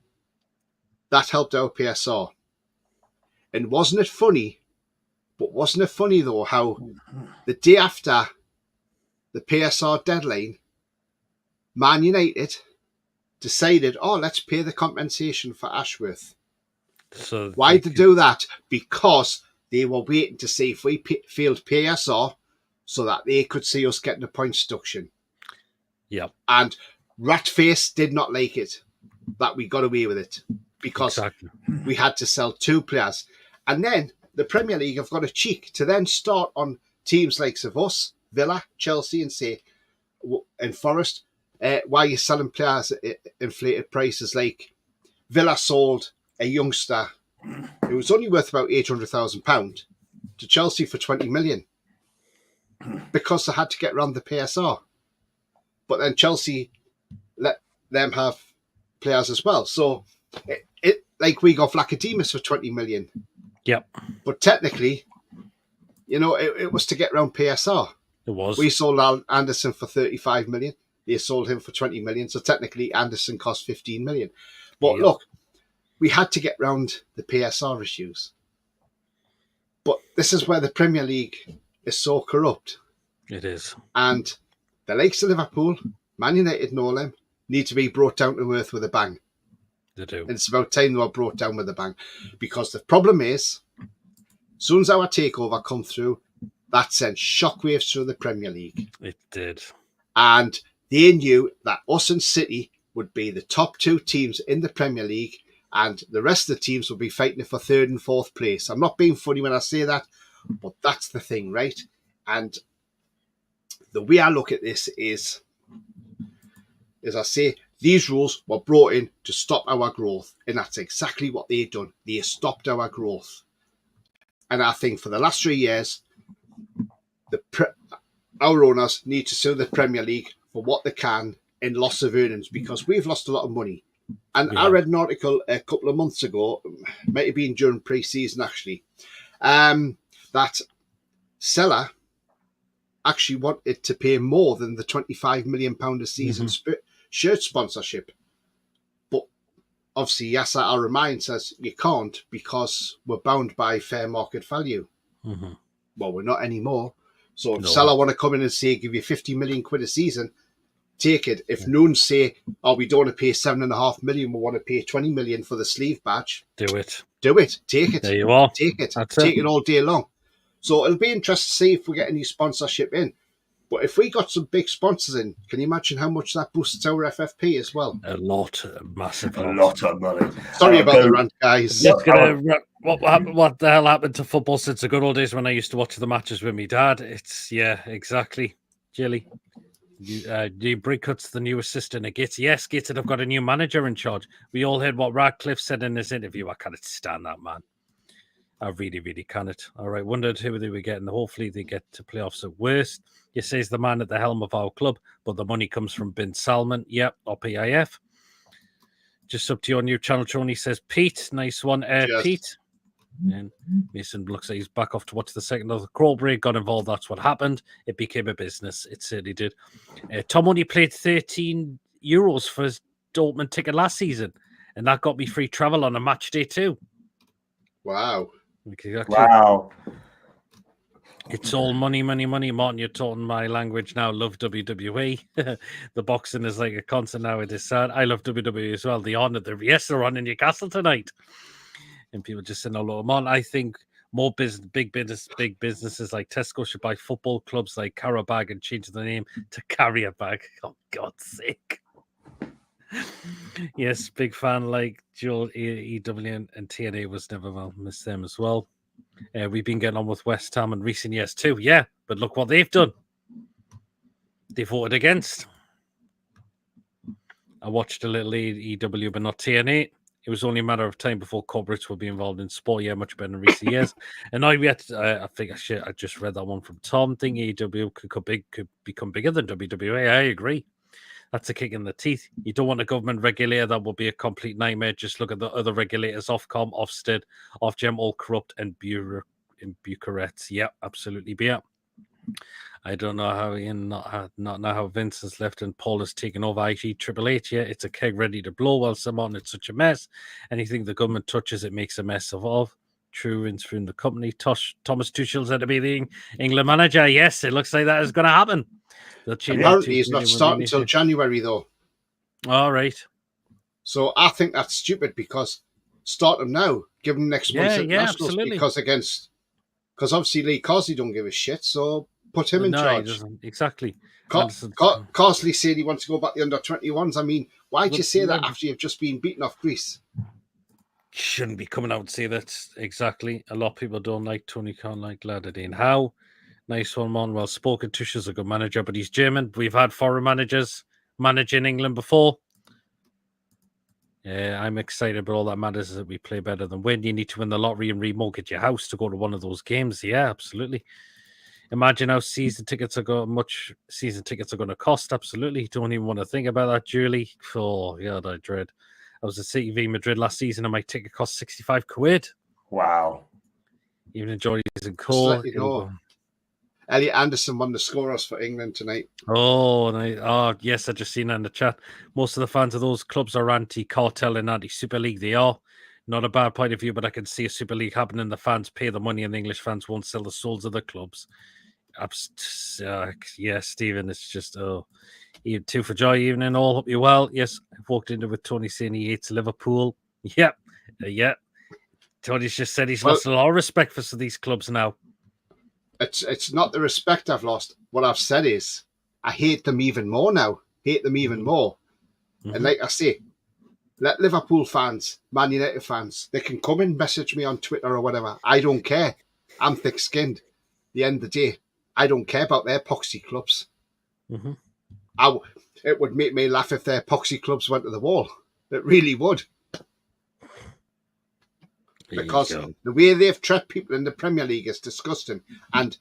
that helped our PSR. And wasn't it funny though, how the day after the PSR deadline, Man United decided, let's pay the compensation for Ashworth. So why did they do that? Because they were waiting to see if we failed PSR so that they could see us getting a points deduction. Yep. And Ratface did not like it that we got away with it because we had to sell 2 players. And then the Premier League have got a cheek to then start on teams like us, Villa, Chelsea, and say, and Forest, why are you selling players at inflated prices? Like Villa sold a youngster who was only worth about £800,000 to Chelsea for 20 million because they had to get around the PSR. But then Chelsea let them have players as well. So it like we got Vlachodimos for 20 million. Yep. But technically, it was to get around PSR. It was. We sold Anderson for 35 million. They sold him for 20 million. So technically, Anderson cost 15 million. But look, we had to get round the PSR issues. But this is where the Premier League is so corrupt. It is. And the likes of Liverpool, Man United and all them, need to be brought down to earth with a bang. They do. And it's about time they were brought down with a bang. Because the problem is, as soon as our takeover come through, that sent shockwaves through the Premier League. It did. And they knew that us and City would be the top 2 teams in the Premier League, and the rest of the teams will be fighting for 3rd and 4th place. I'm not being funny when I say that, but that's the thing, right? And the way I look at this is, as I say, these rules were brought in to stop our growth, and that's exactly what they've done. They stopped our growth. And I think for the last 3 years, our owners need to sue the Premier League for what they can in loss of earnings, because we've lost a lot of money. And I read an article a couple of months ago, might have been during pre-season actually, that Seller actually wanted to pay more than the £25 million a season shirt sponsorship. But obviously, Yasser Al-Rumayyan says you can't because we're bound by fair market value. Mm-hmm. Well, we're not anymore. So if Seller want to come in and say, give you 50 million quid a season, take it. If none say, we don't want to pay 7.5 million, we want to pay 20 million for the sleeve badge. Do it. Do it. Take it. There you are. Take it. That's Take it all day long. So it'll be interesting to see if we get any sponsorship in. But if we got some big sponsors in, can you imagine how much that boosts our FFP as well? A lot. Massive. A lot of money. Sorry about the rant, guys. What the hell happened to football since the good old days when I used to watch the matches with my dad? It's, exactly. Jilly. Boycotts the new assistant at Gates. Yes, Gates have got a new manager in charge. We all heard what Radcliffe said in this interview. I can't stand that man. I really, really can't. All right, wondered who they were getting. Hopefully they get to playoffs at worst. You say he's the man at the helm of our club, but the money comes from Bin Salman. Yep, or PIF. Just up to your new channel, Tony says, Pete, nice one. Pete. And Mason looks like he's back off to watch the second of the crawl break. Got involved. That's what happened. It became a business. It certainly did. Tom only played €13 for his Dortmund ticket last season, and that got me free travel on a match day too. Wow. Exactly. Wow. It's all money, money, money. Martin, you're talking my language now. Love WWE. The boxing is like a concert now. It is sad. I love WWE as well. They're on in Newcastle tonight. And people just saying, "Oh, man, I think more big businesses like Tesco should buy football clubs like Carabag and change the name to Carrier Bag." Oh, God's sake. Yes, big fan like Joel EW and TNA was never well. Miss them as well. We've been getting on with West Ham in recent years too. Yeah, but look what they've done. They voted against. I watched a little EW, but not TNA. It was only a matter of time before corporates would be involved in sport. Yeah, much better in recent years. And I think I just read that one from Tom. Think AEW could become bigger than WWE. I agree. That's a kick in the teeth. You don't want a government regulator. That will be a complete nightmare. Just look at the other regulators: Ofcom, Ofsted, Ofgem, all corrupt and bureaucrats. Yeah, absolutely. Yeah. I don't know how not know how Vince has left and Paul has taken over IG Triple H. Yeah, it's a keg ready to blow while someone it's such a mess. Anything the government touches, it makes a mess of all. True in the company. Thomas Tuchel's had to be the England manager. Yes, it looks like that is going to happen. Apparently, he's not starting until January, though. All right. So I think that's stupid because start him now. Give him next month's internationals because obviously Lee Carsley don't give a shit. So put him in charge. Exactly. Carsley said he wants to go back the under-21s. I mean, why'd you say that after you've just been beaten off Greece? Shouldn't be coming out and say that. Exactly. A lot of people don't like Tony Khan, like Gladadine. How? Nice one, man. Well spoken. Tuchel's a good manager, but he's German. We've had foreign managers managing England before. Yeah, I'm excited, but all that matters is that we play better than win. You need to win the lottery and remortgage your house to go to one of those games. Yeah, absolutely. Imagine how season tickets are going to cost. Absolutely. Don't even want to think about that, Julie. Oh, God, I dread. I was at City v Madrid last season and my ticket cost 65 quid. Wow. Even enjoyed and cool. Elliot Anderson won the scorers for England tonight. Oh, yes, I just seen that in the chat. Most of the fans of those clubs are anti-Cartel and anti-Super League. They are. Not a bad point of view, but I can see a Super League happening. The fans pay the money and the English fans won't sell the souls of the clubs. Yeah, Stephen, it's just, two for joy evening. All hope you're well. Yes, I've walked into with Tony saying he hates Liverpool. Yep. Yeah. Tony's just said he's lost a lot of respect for these clubs now. It's not the respect I've lost. What I've said is I hate them even more now. Mm-hmm. And like I say, let Liverpool fans, Man United fans, they can come and message me on Twitter or whatever. I don't care. I'm thick-skinned. At the end of the day, I don't care about their poxy clubs. Mm-hmm. It would make me laugh if their poxy clubs went to the wall. It really would. Because the way they've treated people in the Premier League is disgusting. And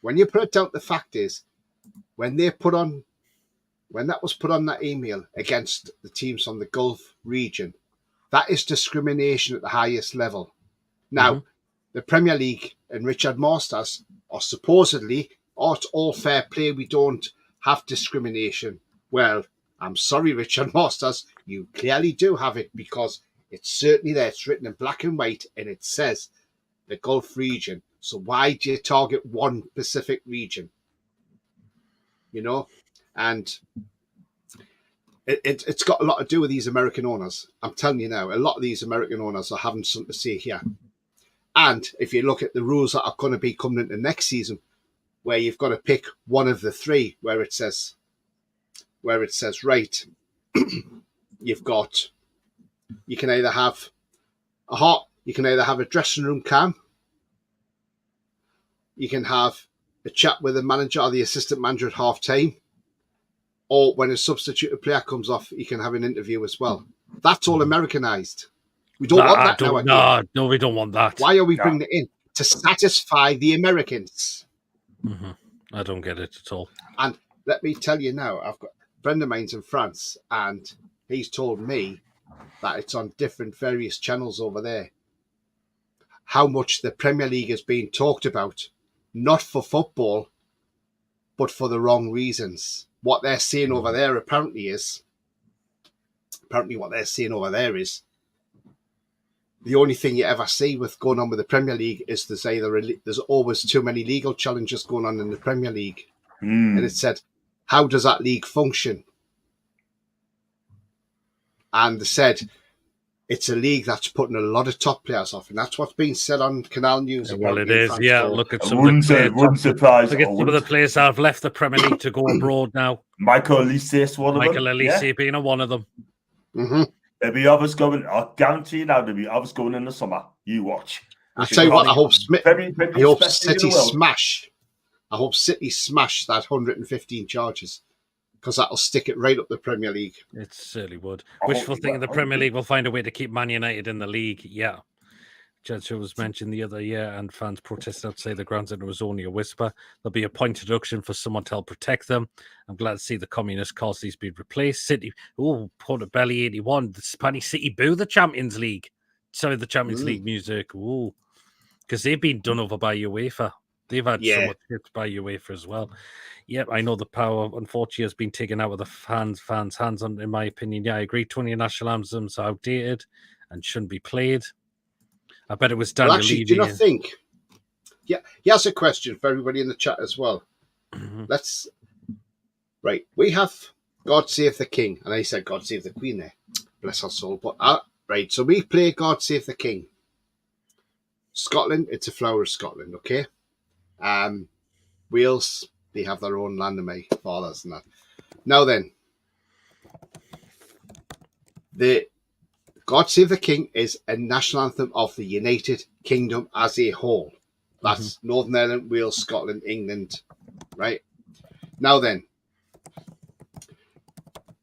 when you put it down, the fact is, when that was put on that email against the teams on the Gulf region, that is discrimination at the highest level. Now, the Premier League and Rixhard Masters are supposedly, it's all fair play, we don't have discrimination. Well, I'm sorry, Rixhard Masters, you clearly do have it because it's certainly there. It's written in black and white and it says the Gulf region. So why do you target one specific region? You know? And it's got a lot to do with these American owners. I'm telling you now, a lot of these American owners are having something to say here. And if you look at the rules that are going to be coming into next season, where you've got to pick one of the three, where it says, right, you can either have a dressing room cam, you can have a chat with the manager or the assistant manager at half time, or when a substitute player comes off, you can have an interview as well. That's all Americanized. We don't want that now. No, we don't want that. Why are we bringing it in? To satisfy the Americans. Mm-hmm. I don't get it at all. And let me tell you now, I've got a friend of mine's in France, and he's told me that it's on various channels over there, how much the Premier League is being talked about, not for football, but for the wrong reasons. What they're saying over there apparently what they're saying over there is the only thing you ever see with going on with the Premier League is there's always too many legal challenges going on in the Premier League. And it said, how does that league function? And they said it's a league that's putting a lot of top players off, and that's what's being said on Canal News. Well, it is. Yeah, look at some of the players that have left the Premier League to go abroad now. Michael Elise is one of them. Michael Elise being one of them. Mm-hmm. There'll be others going. I guarantee you now, there'll be others going in the summer. You watch. I tell you what, I hope City smash. I hope City smash that 115 charges. because that'll stick it right up the Premier League. It certainly would. I hope Wishful you thinking the will. Premier League will find a way to keep Man United in the league. Yeah. Judge was mentioned the other year, and fans protested outside the grounds, and it was only a whisper. There'll be a point deduction for someone to help protect them. I'm glad to see the communist cause these being replaced. City, Portobello 81, the Spanish City boo the Champions League. Sorry, the Champions League music. Ooh, because they've been done over by UEFA. They've had so much hit by UEFA as well. Yep, I know the power, unfortunately, has been taken out of the fans' hands, in my opinion. Yeah, I agree. 20 national anthems are outdated and shouldn't be played. I bet it was Daniel Levy. Do you not think? Yeah, he has a question for everybody in the chat as well. Right, we have God Save the King, and I said God Save the Queen there. Bless her soul. But right, so we play God Save the King. Scotland, it's a flower of Scotland, okay? Wales, they have their own land of my fathers and that. Now then, the God Save the King is a national anthem of the United Kingdom as a whole. That's Northern Ireland, Wales, Scotland, England, right? Now then,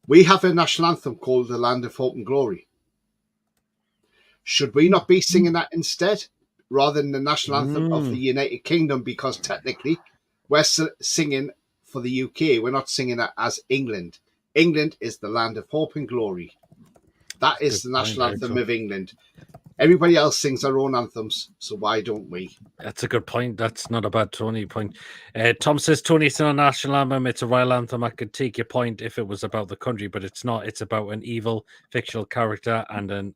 we have a national anthem called The Land of Hope and Glory. Should we not be singing that instead, rather than the national anthem of the United Kingdom? Because technically, we're singing for the UK. We're not singing it as England. England is the land of hope and glory. That is the national anthem of England. Everybody else sings their own anthems, so why don't we? That's a good point. That's not a bad Tony point. Tom says, Tony, it's not a national anthem. It's a royal anthem. I could take your point if it was about the country, but it's not. It's about an evil fictional character and an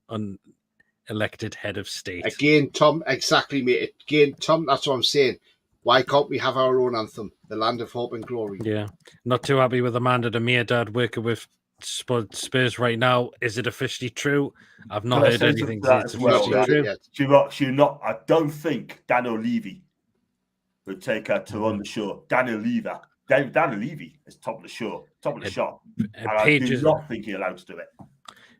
unelected head of state. Again, Tom, exactly, mate. Again, Tom, that's what I'm saying. Why can't we have our own anthem, the land of hope and glory? Yeah. Not too happy with Amanda Demir, Dad, working with Spurs right now. Is it officially true? I've not heard anything. That I don't think Daniel Levy would take her to run the show. Daniel Levy is top of the show, top of the shop. And I do not think he's allowed to do it.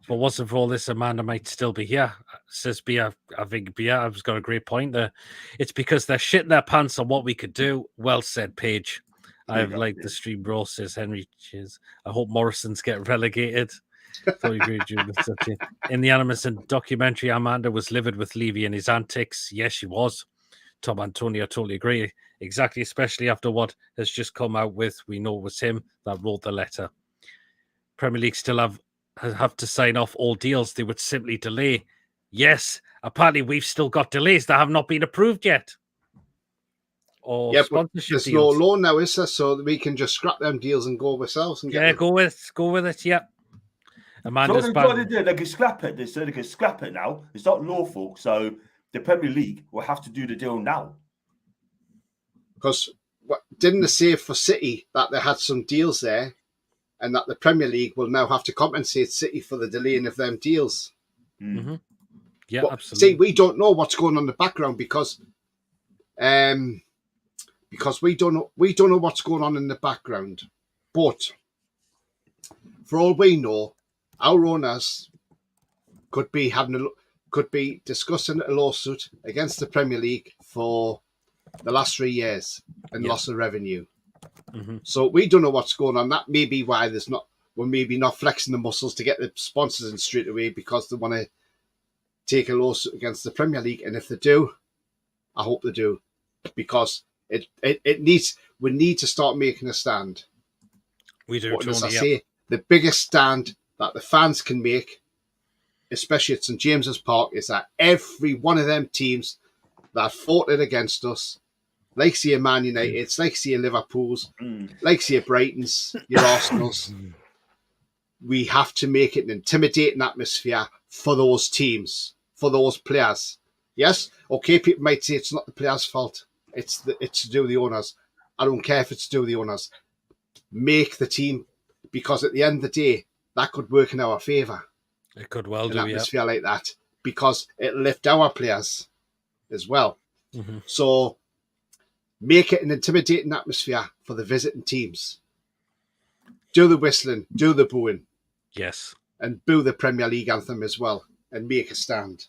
But wasn't for all this, Amanda might still be here. Says Bia, I think Bia has got a great point there. It's because they're shitting their pants on what we could do. Well said, Paige. I've liked the stream, bro, says Henry. Cheers. I hope Morrison's get relegated. In the Animation documentary, Amanda was livid with Levy and his antics. Yes, she was. Tom Antonio, I totally agree. Exactly, especially after what has just come out with, we know it was him that wrote the letter. Premier League still have to sign off all deals. They would simply delay. Yes, apparently we've still got delays that have not been approved yet. Or sponsorship there's deals. no loan now, is there? So that we can just scrap them deals and go ourselves. And go with it. Yeah. Amanda's so they can scrap it. They said they can scrap it now. It's not lawful, so the Premier League will have to do the deal now. Because didn't they say for City that they had some deals there, and that the Premier League will now have to compensate City for the delaying of them deals? Mm-hmm. Yeah, but, absolutely. See, we don't know what's going on in the background because we don't know what's going on in the background. But for all we know, our owners could be discussing a lawsuit against the Premier League for the last 3 years and loss of revenue. Mm-hmm. So we don't know what's going on. That may be why we're maybe not flexing the muscles to get the sponsors in straight away, because they want to take a lawsuit against the Premier League. And if they do, I hope they do, because we need to start making a stand. We do. As I say, the biggest stand that the fans can make, especially at St James's Park, is that every one of them teams that fought it against us, like say Man United's, like say Liverpool's, like say Brighton's, your Arsenal's, we have to make it an intimidating atmosphere for those teams, for those players. Yes, okay, people might say it's not the players' fault. It's to do with the owners. I don't care if it's to do with the owners. Make the team, because at the end of the day, that could work in our favour. It could well do, an atmosphere like that, because it'll lift our players as well. Mm-hmm. So make it an intimidating atmosphere for the visiting teams. Do the whistling, do the booing. Yes. And boo the Premier League anthem as well, and make a stand.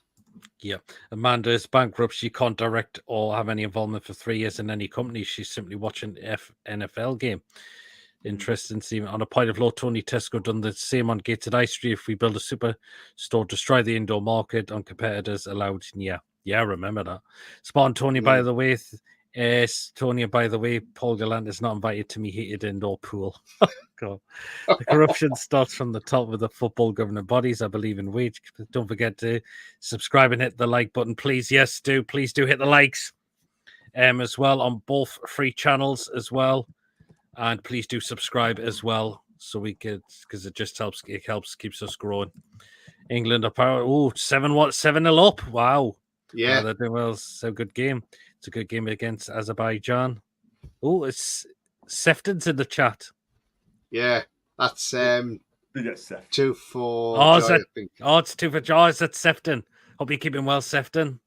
Yeah. Amanda is bankrupt. She can't direct or have any involvement for 3 years in any company. She's simply watching NFL game. Interesting. See, on a point of law, Tony Tesco done the same on Gated High Street. If we build a super store, destroy the indoor market on competitors allowed. Yeah, I remember that. Spawn Tony, by the way. Tony, by the way, Paul Gallant is not invited to me heated indoor pool. God. The corruption starts from the top with the football governing bodies. I believe in wage. Don't forget to subscribe and hit the like button, please. Yes, do. Please do hit the likes as well on both free channels as well. And please do subscribe as well, so we could, because it just helps. It helps, keeps us growing. England are power. Oh, 7-0 up. Wow. Yeah, they're doing well. It's a good game. It's a good game against Azerbaijan. Oh, it's Sefton's in the chat. Yeah, that's 2 for Oh, Joy, I think. Oh, it's 2 for Joy. Is that Sefton? Hope you're keeping well, Sefton.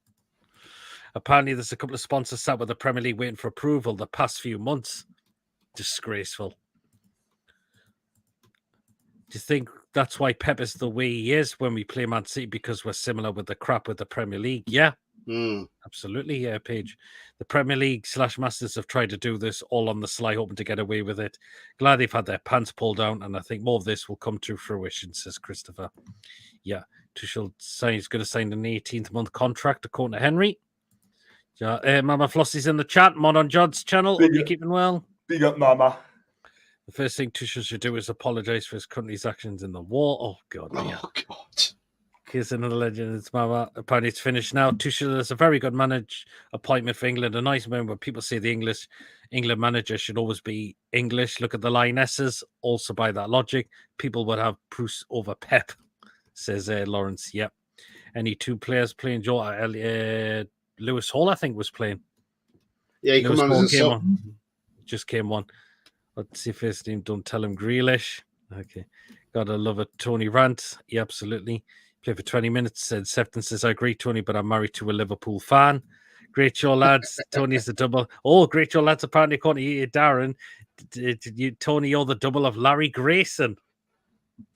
Apparently, there's a couple of sponsors sat with the Premier League waiting for approval the past few months. Disgraceful. Do you think that's why Pep is the way he is when we play Man City, because we're similar with the crap with the Premier League? Yeah, absolutely. Yeah, Paige. The Premier League / Masters have tried to do this all on the sly, hoping to get away with it. Glad they've had their pants pulled down, and I think more of this will come to fruition, says Christopher. Yeah, Tuchel he's going to sign an 18th-month contract according to Henry. Mama Flossie's in the chat. Mod on Jod's channel. Hope you're keeping well. Big up, Mama. The first thing Tuchel should do is apologise for his country's actions in the war. Oh, God. Oh, God. Here's another legend. It's Mama. Apparently, it's finished now. Tuchel is a very good appointment for England. A nice man when people say the England manager should always be English. Look at the Lionesses. Also, by that logic, people would have Bruce over Pep, says Lawrence. Yep. Any 2 players playing? Lewis Hall, I think, was playing. Yeah, he Lewis come on as a sub. Just came on. Let's see if his team don't tell him Grealish. Okay. Gotta love it. Tony rant. Yeah, absolutely. Play for 20 minutes. Said Sefton says, I agree, Tony, but I'm married to a Liverpool fan. Great show, lads. Tony's the double. Oh, great show, lads. Apparently, according to Darren, Tony, you're the double of Larry Grayson.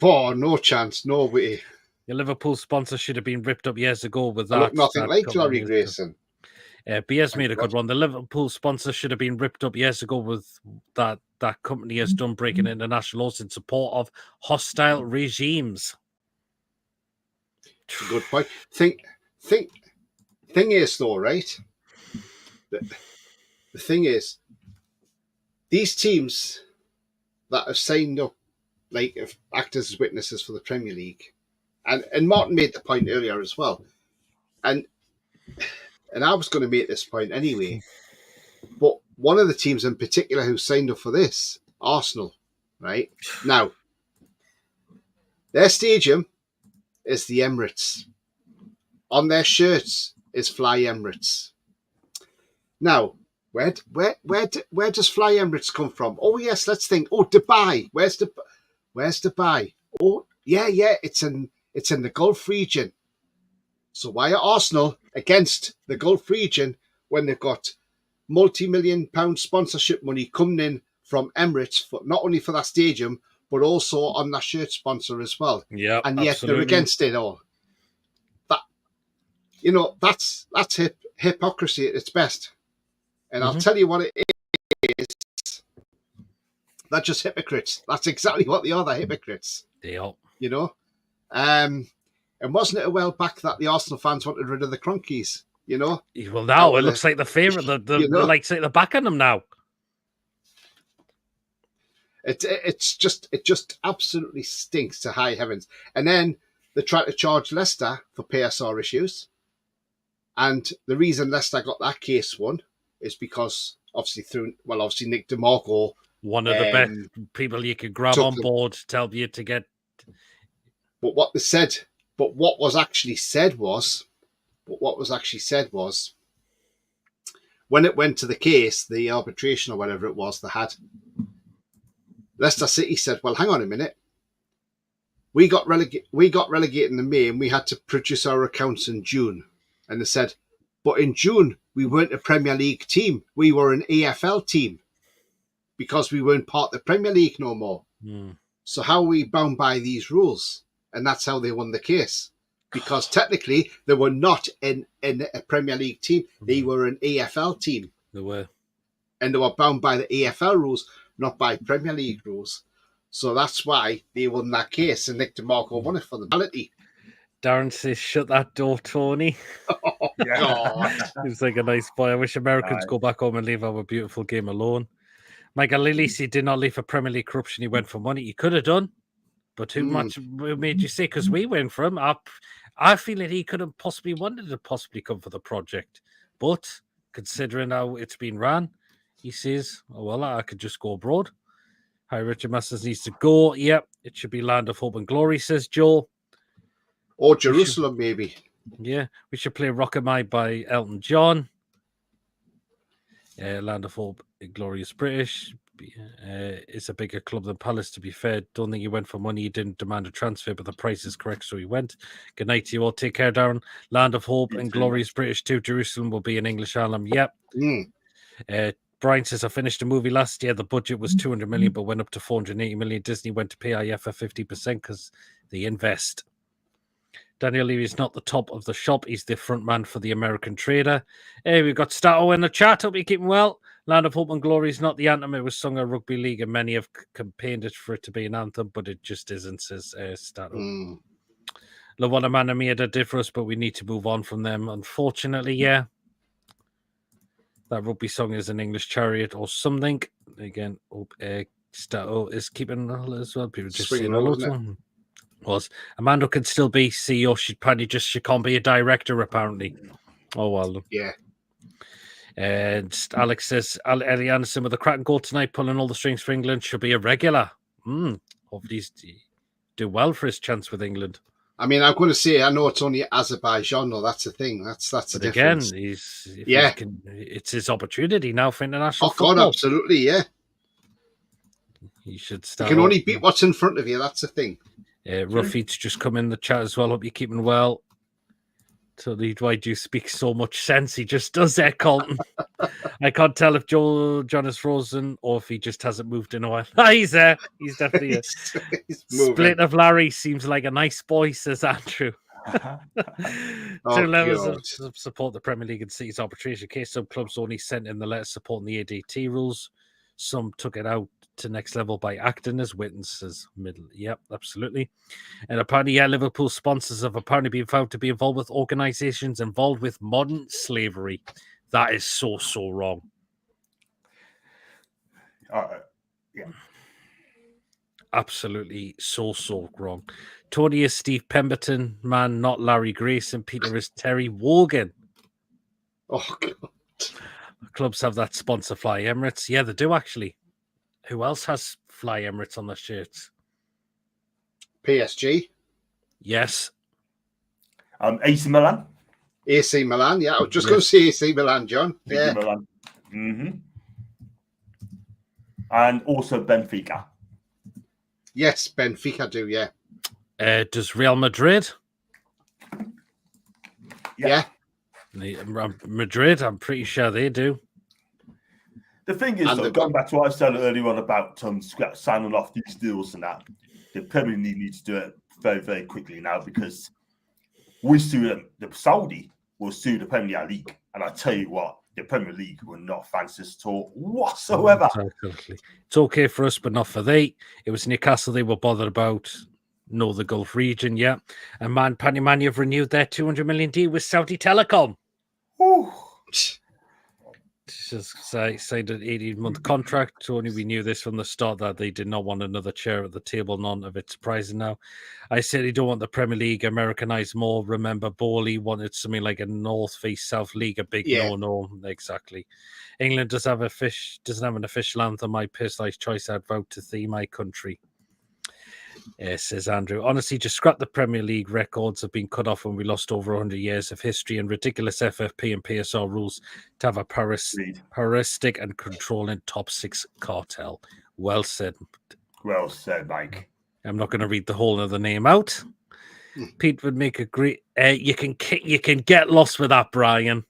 Oh, no chance. No way. Your Liverpool sponsor should have been ripped up years ago with that. I look nothing like Larry Grayson. BS made a good one. The Liverpool sponsor should have been ripped up years ago with that company has done breaking international laws in support of hostile regimes. Good point. Thing is, though, right? The thing is, these teams that have signed up, like, act as witnesses for the Premier League, and Martin made the point earlier as well, and I was going to make this point anyway, but one of the teams in particular who signed up for this, Arsenal, right? Now, their stadium is the Emirates. On their shirts is Fly Emirates. Now, where does Fly Emirates come from? Oh yes, let's think. Oh, Dubai. Where's Dubai? Oh yeah, it's in the Gulf region. So why are Arsenal against the Gulf region when they've got multi-million-pound sponsorship money coming in from Emirates, for not only for that stadium, but also on that shirt sponsor as well? Yeah, and yet absolutely. They're against it all. That's hypocrisy at its best. And I'll tell you what it is. They're just hypocrites. That's exactly what they are. They're hypocrites. They are. You know? And wasn't it a while back that the Arsenal fans wanted rid of the Cronkies? You know? Well, now it looks like the favourite. The like say they're backing them now. It just absolutely stinks to high heavens. And then they tried to charge Leicester for PSR issues. And the reason Leicester got that case won is because obviously Nick DeMarco, one of the best people you could grab on board, tell you to get. But what was actually said was, when it went to the case, the arbitration or whatever it was they had, Leicester City said, well, hang on a minute. We got relegated in May and we had to produce our accounts in June. And they said, but in June, we weren't a Premier League team. We were an AFL team because we weren't part of the Premier League no more. So how are we bound by these rules? And that's how they won the case. Because technically, they were not in a Premier League team. They were an AFL team. They were. And they were bound by the AFL rules, not by Premier League rules. So that's why they won that case, and Nick DeMarco won it for the penalty. Darren says, "Shut that door, Tony." Oh, God. He's like a nice boy. I wish Americans go back home and leave our beautiful game alone. Michael Lillisi did not leave for Premier League corruption. He went for money. He could have done, but who made you say? Because we went for him. I feel that he could have possibly wanted to come for the project, but considering how it's been ran, he says, "Oh well, I could just go abroad." Hi, Rixhard Masters needs to go. Yep, it should be Land of Hope and Glory, says Joe. Or Jerusalem, maybe. Yeah, we should play Rock Am I by Elton John. Land of Hope, Glorious British. It's a bigger club than Palace, to be fair. Don't think he went for money. He didn't demand a transfer, but the price is correct, so he went. Good night to you all. Take care, Darren. Land of Hope and Glorious British too. Jerusalem will be an English anthem. Yep. Brian says, I finished a movie last year. The budget was 200 million, but went up to 480 million. Disney went to PIF for 50% because they invest. Daniel Levy is not the top of the shop. He's the front man for the American trader. Hey, we've got Stato in the chat. Hope you're keeping well. Land of Hope and Glory is not the anthem. It was sung at Rugby League, and many have campaigned it for it to be an anthem, but it just isn't, says Stato. Lawana Manamia did for us, but we need to move on from them. Unfortunately, yeah. That rugby song is an English chariot or something. Again, Stato is keeping as well. People just saying hello to him. Was Amanda can still be CEO. She can't be a director apparently. Oh well, yeah. And Alex says Ellie Anderson with a cracking goal tonight, pulling all the strings for England, should be a regular. Hopefully he's do well for his chance with England. I mean, I'm going to say I know it's only Azerbaijan, though. That's the thing. That's the difference. Again, it's his opportunity now for international football. God, absolutely, yeah. You should start. You can only beat what's in front of you. That's the thing. Ruffy's just come in the chat as well. Hope you're keeping well. So why do you speak so much sense? He just does that, Colton. I can't tell if John is frozen or if he just hasn't moved in a while. He's there. He's definitely he's Split of Larry seems like a nice boy, says Andrew. Two levels of support the Premier League and City's arbitration case. Some clubs only sent in the letter supporting the ADT rules. Some took it out to next level by acting as witnesses. Yep, absolutely. And apparently, Liverpool sponsors have apparently been found to be involved with organizations involved with modern slavery. That is so wrong. Yeah. Absolutely so wrong. Tony is Steve Pemberton, man, not Larry Grayson. Peter is Terry Wogan. Oh, God. Clubs have that sponsor, Fly Emirates. Yeah, they do actually. Who else has Fly Emirates on their shirts? PSG. Yes. AC Milan. AC Milan, yeah. I was just going to say AC Milan, John. AC Milan. And also Benfica. Yes, Benfica do, yeah. Does Real Madrid? Yeah. Madrid, I'm pretty sure they do. The thing is, though, going back to what I said earlier on about signing off these deals and that, the Premier League needs to do it very, very quickly now because we sue them. The Saudi will sue the Premier League. And I tell you what, the Premier League will not fancy this at all whatsoever. Exactly. It's okay for us, but not for they. It was Newcastle they were bothered about. No, the Gulf region, yeah. And Panimani have renewed their 200 million deal with Saudi Telecom. Ooh. Just signed an 18-month contract. Tony, we knew this from the start that they did not want another chair at the table. None of it surprising now. I said he don't want the Premier League Americanized more. Remember, Bowley wanted something like a North Face South League, a big no. Exactly. England doesn't have an official anthem. My personalized choice, I'd vote to theme my country. Says Andrew. Honestly, just scrap the Premier League. Records have been cut off when we lost over 100 years of history and ridiculous FFP and PSR rules to have a parasitic and controlling top six cartel. Well said. Well said, Mike. I'm not going to read the whole of the name out. Pete would make a great. You can get lost with that, Brian.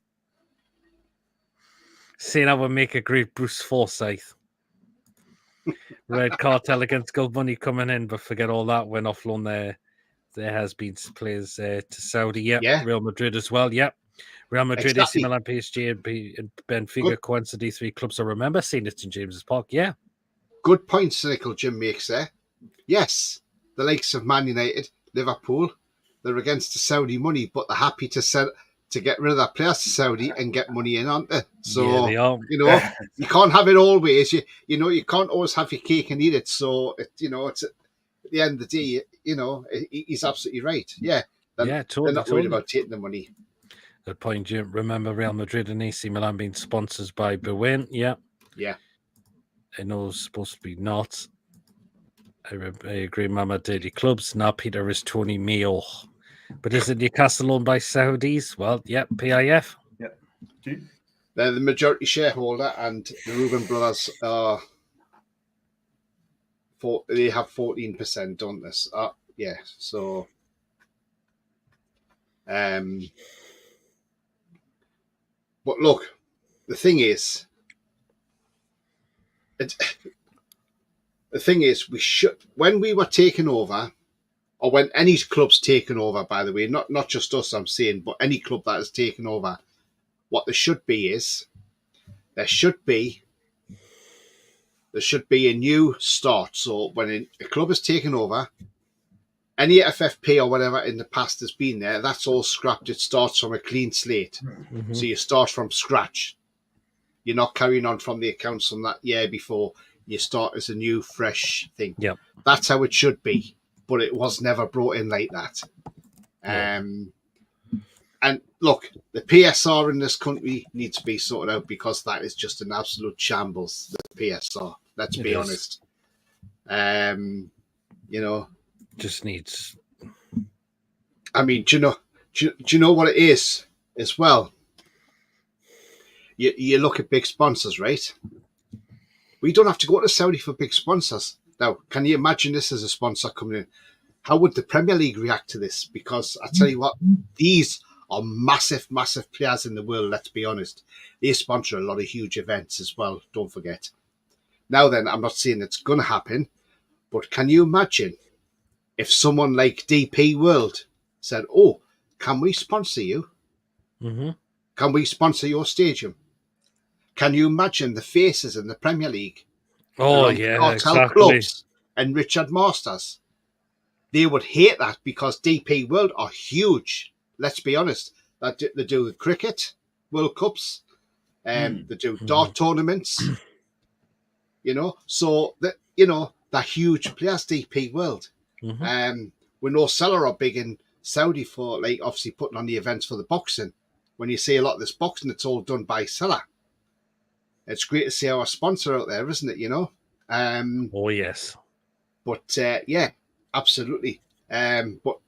Saying I would make a great Bruce Forsyth. Red Cartel against Gold Money coming in, but forget all that. When off loan there has been players to Saudi. Yeah. Real Madrid as well. Yep. Real Madrid, AC Milan, PSG, and Benfica. Coincidentally, three clubs I remember seeing at St James's Park. Yeah. good point Cynical Jim makes there. Yes, the likes of Man United, Liverpool, they're against the Saudi money, but they're happy to get rid of their players to Saudi and get money in, aren't they? So, they are. You can't have it always. You can't always have your cake and eat it. So, it's at the end of the day, he's absolutely right. Yeah. Totally. They're not worried about taking the money. Good point, Jim. Remember Real Madrid and AC Milan being sponsors by Bewin? Yeah. Yeah. I know it's supposed to be not. I agree, Mama Daily Clubs. Now Peter is Tony Mio. But is it Newcastle owned by Saudis? Well, PIF. Yep. They're the majority shareholder, and the Reuben brothers are. They have 14%, don't they? Yeah. So, but look, the thing is, we should, when we were taken over, or when any club's taken over, by the way, not just us, I'm saying, but any club that is taken over, what there should be is there should be a new start. So when a club is taken over, any FFP or whatever in the past has been there, that's all scrapped. It starts from a clean slate. Mm-hmm. So you start from scratch. You're not carrying on from the accounts from that year before. You start as a new, fresh thing. Yep. That's how it should be. But it was never brought in like that. Yeah. And look, the PSR in this country needs to be sorted out because that is just an absolute shambles, the PSR. Let's be honest. Just needs. I mean, do you know what it is as well? You look at big sponsors, right? We don't have to go to Saudi for big sponsors. Now, can you imagine this as a sponsor coming in? How would the Premier League react to this? Because I tell you what, these are massive, massive players in the world, let's be honest. They sponsor a lot of huge events as well, don't forget. Now then, I'm not saying it's going to happen, but can you imagine if someone like DP World said, oh, can we sponsor you? Mm-hmm. Can we sponsor your stadium? Can you imagine the faces in the Premier League? Oh, yeah, Cartel exactly. Clubs and Rixhard Masters. They would hate that because DP World are huge. Let's be honest. They do cricket, World Cups, they do dart tournaments. So they're huge players, DP World. Mm-hmm. We know Salah are big in Saudi for, like, obviously putting on the events for the boxing. When you see a lot of this boxing, it's all done by Salah. It's great to see our sponsor out there, isn't it? Oh, yes. But, yeah, absolutely. But,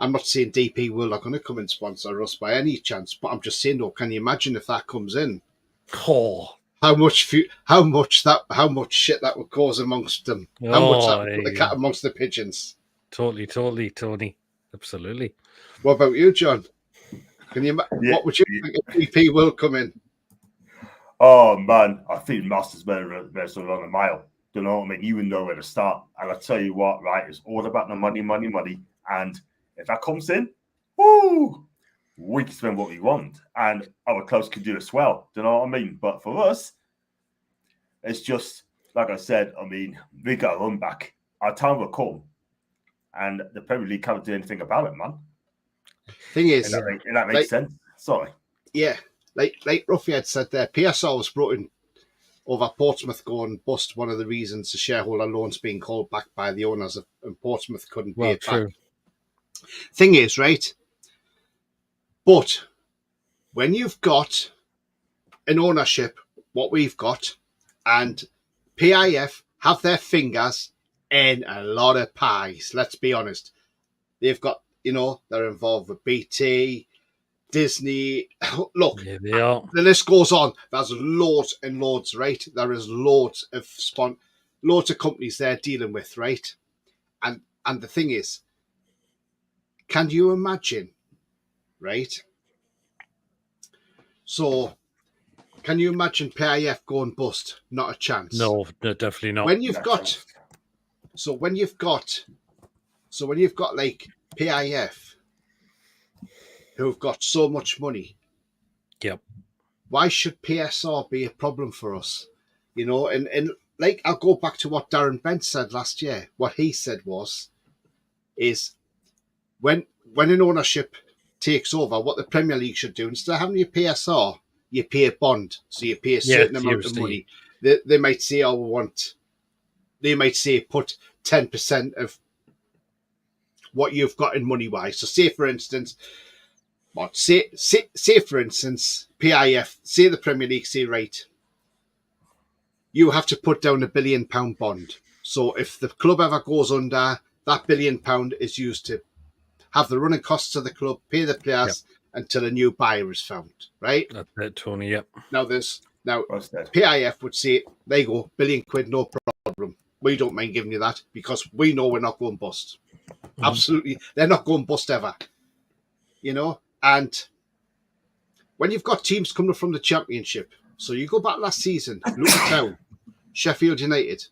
I'm not saying DP World are going to come and sponsor us by any chance, but I'm just saying, though, can you imagine if that comes in? Oh. How much shit that would cause amongst them? How much that would put the cat amongst the pigeons? Totally, Tony. Absolutely. What about you, John? What would you think if DP World come in? Oh, man, I think Masters better sort of on a mile. You know what I mean? You would know where to start. And I tell you what, right, it's all about the money. And if that comes in, woo, we can spend what we want. And our clubs can do as well. Do you know what I mean? But for us, it's just, like I said, I mean, we got to run back. Our time will come. And the Premier League can't do anything about it, man. Thing is, and that makes sense. Sorry. Yeah. Like Ruffy had said there, PSR was brought in over Portsmouth going bust. One of the reasons the shareholder loans being called back by the owners and Portsmouth couldn't pay it back. Thing is, right? But when you've got an ownership, what we've got, and PIF have their fingers in a lot of pies, let's be honest. They've got, they're involved with BT, Disney. Look, the list goes on. There's loads and loads, right? There is loads of companies they're dealing with, right? And the thing is, can you imagine, right? So, can you imagine PIF going bust? Not a chance. No, definitely not. When you've got like PIF, who've got so much money. Yep. Why should PSR be a problem for us? And I'll go back to what Darren Bent said last year. What he said is when an ownership takes over, what the Premier League should do, instead of having your PSR, you pay a bond. So you pay a certain amount of money. They might say, they might say put 10% of what you've got in money wise. So say for instance, PIF, say the Premier League say, right, you have to put down £1 billion bond. So if the club ever goes under, that £1 billion is used to have the running costs of the club, pay the players until a new buyer is found, right? That's it, Tony, yep. Now PIF would say, there you go, £1 billion, no problem. We don't mind giving you that because we know we're not going bust. Absolutely. They're not going bust ever. You know? And when you've got teams coming from the Championship, so you go back last season, Luton Town, Sheffield United,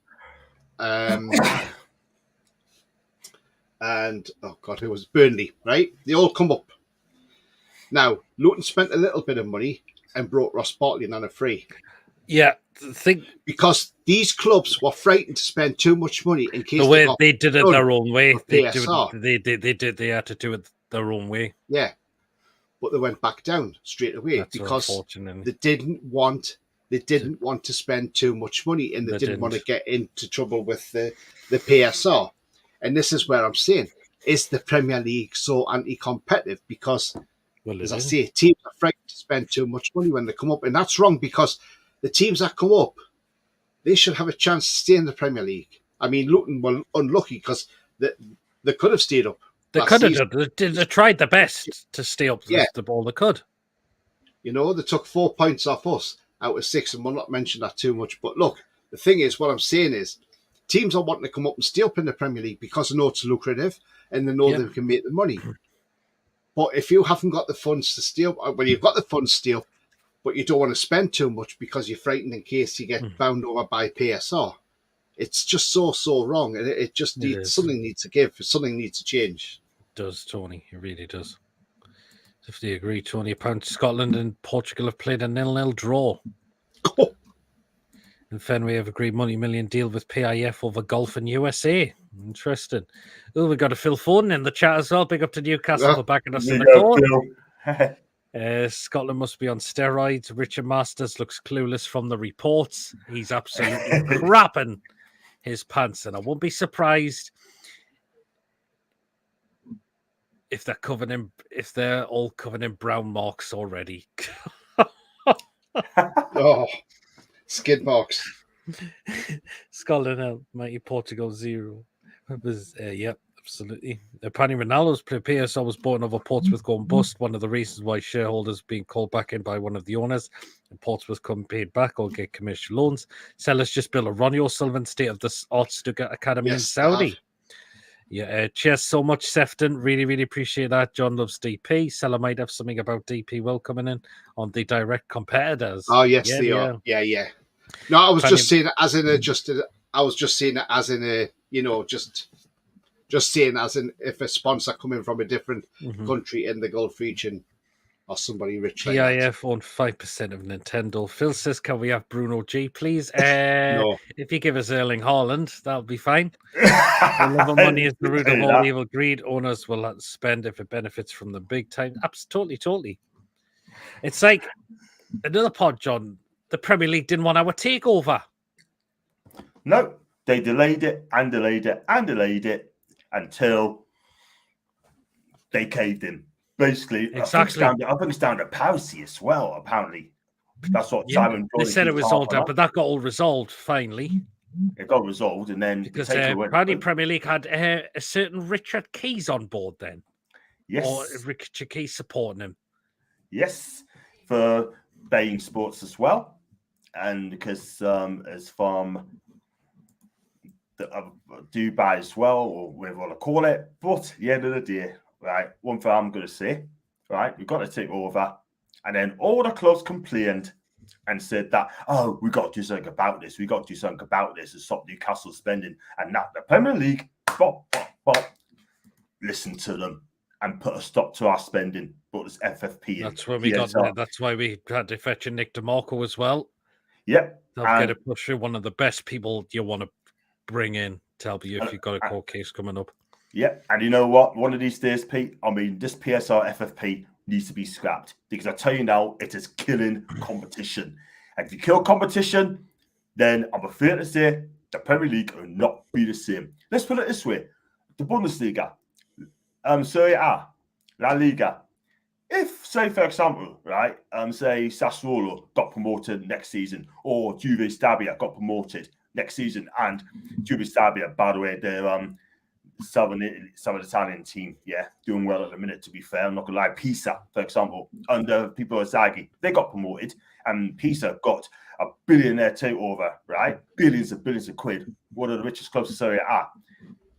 and who was Burnley, right? They all come up. Now, Luton spent a little bit of money and brought Ross Barkley in on a free. Yeah, because these clubs were frightened to spend too much money in case the way they did it their own way. They had to do it their own way. Yeah, but they went back down straight away. That's because they didn't want to spend too much money, and they didn't want to get into trouble with the PSR. And this is where I'm saying, is the Premier League so anti-competitive? Because, as I say, teams are frightened to spend too much money when they come up, and that's wrong because the teams that come up, they should have a chance to stay in the Premier League. I mean, Luton were unlucky because they could have stayed up. They could have done. They tried their best to stay up the ball they could. You know, they took 4 points off us out of 6, and we'll not mention that too much. But look, the thing is, what I'm saying is, teams are wanting to come up and stay up in the Premier League because they know it's lucrative and they know they can make the money. But if you haven't got the funds to stay up, well, you've got the funds to stay up, but you don't want to spend too much because you're frightened in case you get bound over by PSR. It's just so wrong, and it just needs something needs to give, something needs to change. It does, Tony? It really does. Definitely agree, Tony. Apparently, Scotland and Portugal have played a 0-0 draw. And Fenway have agreed multi-million deal with PIF over golf in USA. Interesting. Oh, we got a Phil Foden in the chat as well. Big up to Newcastle for backing us in the call. Scotland must be on steroids. Rixhard Masters looks clueless from the reports. He's absolutely crapping his pants, and I won't be surprised if they're all covered in brown marks already. Skid marks. Scotland mighty Portugal 0. Absolutely. Apparently, Ronaldo's PSR was bought over Portsmouth going bust. One of the reasons why shareholders being called back in by one of the owners, and Portsmouth come paid back or get commercial loans. Sellers just built a Ronnie O'Sullivan State of the Art Stuttgart Academy in Saudi. Cheers so much, Sefton. Really, really appreciate that. John loves DP. Seller might have something about DP Will coming in on the direct competitors. Oh yes, they are. Yeah. No, I was just saying it as in just saying as in if a sponsor coming from a different country in the Gulf region or somebody rich. PIF own 5% of Nintendo. Phil says, can we have Bruno G, please? No. If you give us Erling Haaland, that'll be fine. The love of money is the root of all evil. Greed. Owners will spend if it benefits from the big time. Totally. It's like another pod, John. The Premier League didn't want our takeover. No, they delayed it and delayed it and delayed it until they caved in. Basically, exactly. I think it's down to Pausy as well, apparently. That's what Simon... They said it was all down, but that got all resolved, finally. It got resolved, and then... Because apparently Premier League had a certain Richard Keys on board then. Yes. Or Richard Keys supporting him. Yes, for Baying Sports as well. And because as from Dubai as well, or whatever you want to call it. But at the end of the day, right, one thing I'm going to say, right, we've got to take over. And then all the clubs complained and said that, oh, we got to do something about this. We got to do something about this to stop Newcastle spending. And that the Premier League, listen to them and put a stop to our spending. But it's FFP. That's when we got. That's why we had to fetch in Nick DeMarco as well. Yep. get it pushed through. One of the best people you want to bring in to help you if you've got a court case coming up. Yeah, and you know what? One of these days, Pete, I mean, this PSR FFP needs to be scrapped because I tell you now, it is killing competition. And if you kill competition, then I'm afraid to say the Premier League will not be the same. Let's put it this way: the Bundesliga, Serie A, La Liga. If, say, for example, right, say Sassuolo got promoted next season, or Juve Stabia got promoted next season, and Juve Stabia, by the way, they're Southern Italian team, yeah, doing well at the minute. To be fair, I'm not gonna lie. Pisa, for example, under Pippo Inzaghi, they got promoted, and Pisa got a billionaire takeover, right? Billions of quid, one of the richest clubs in Serie A.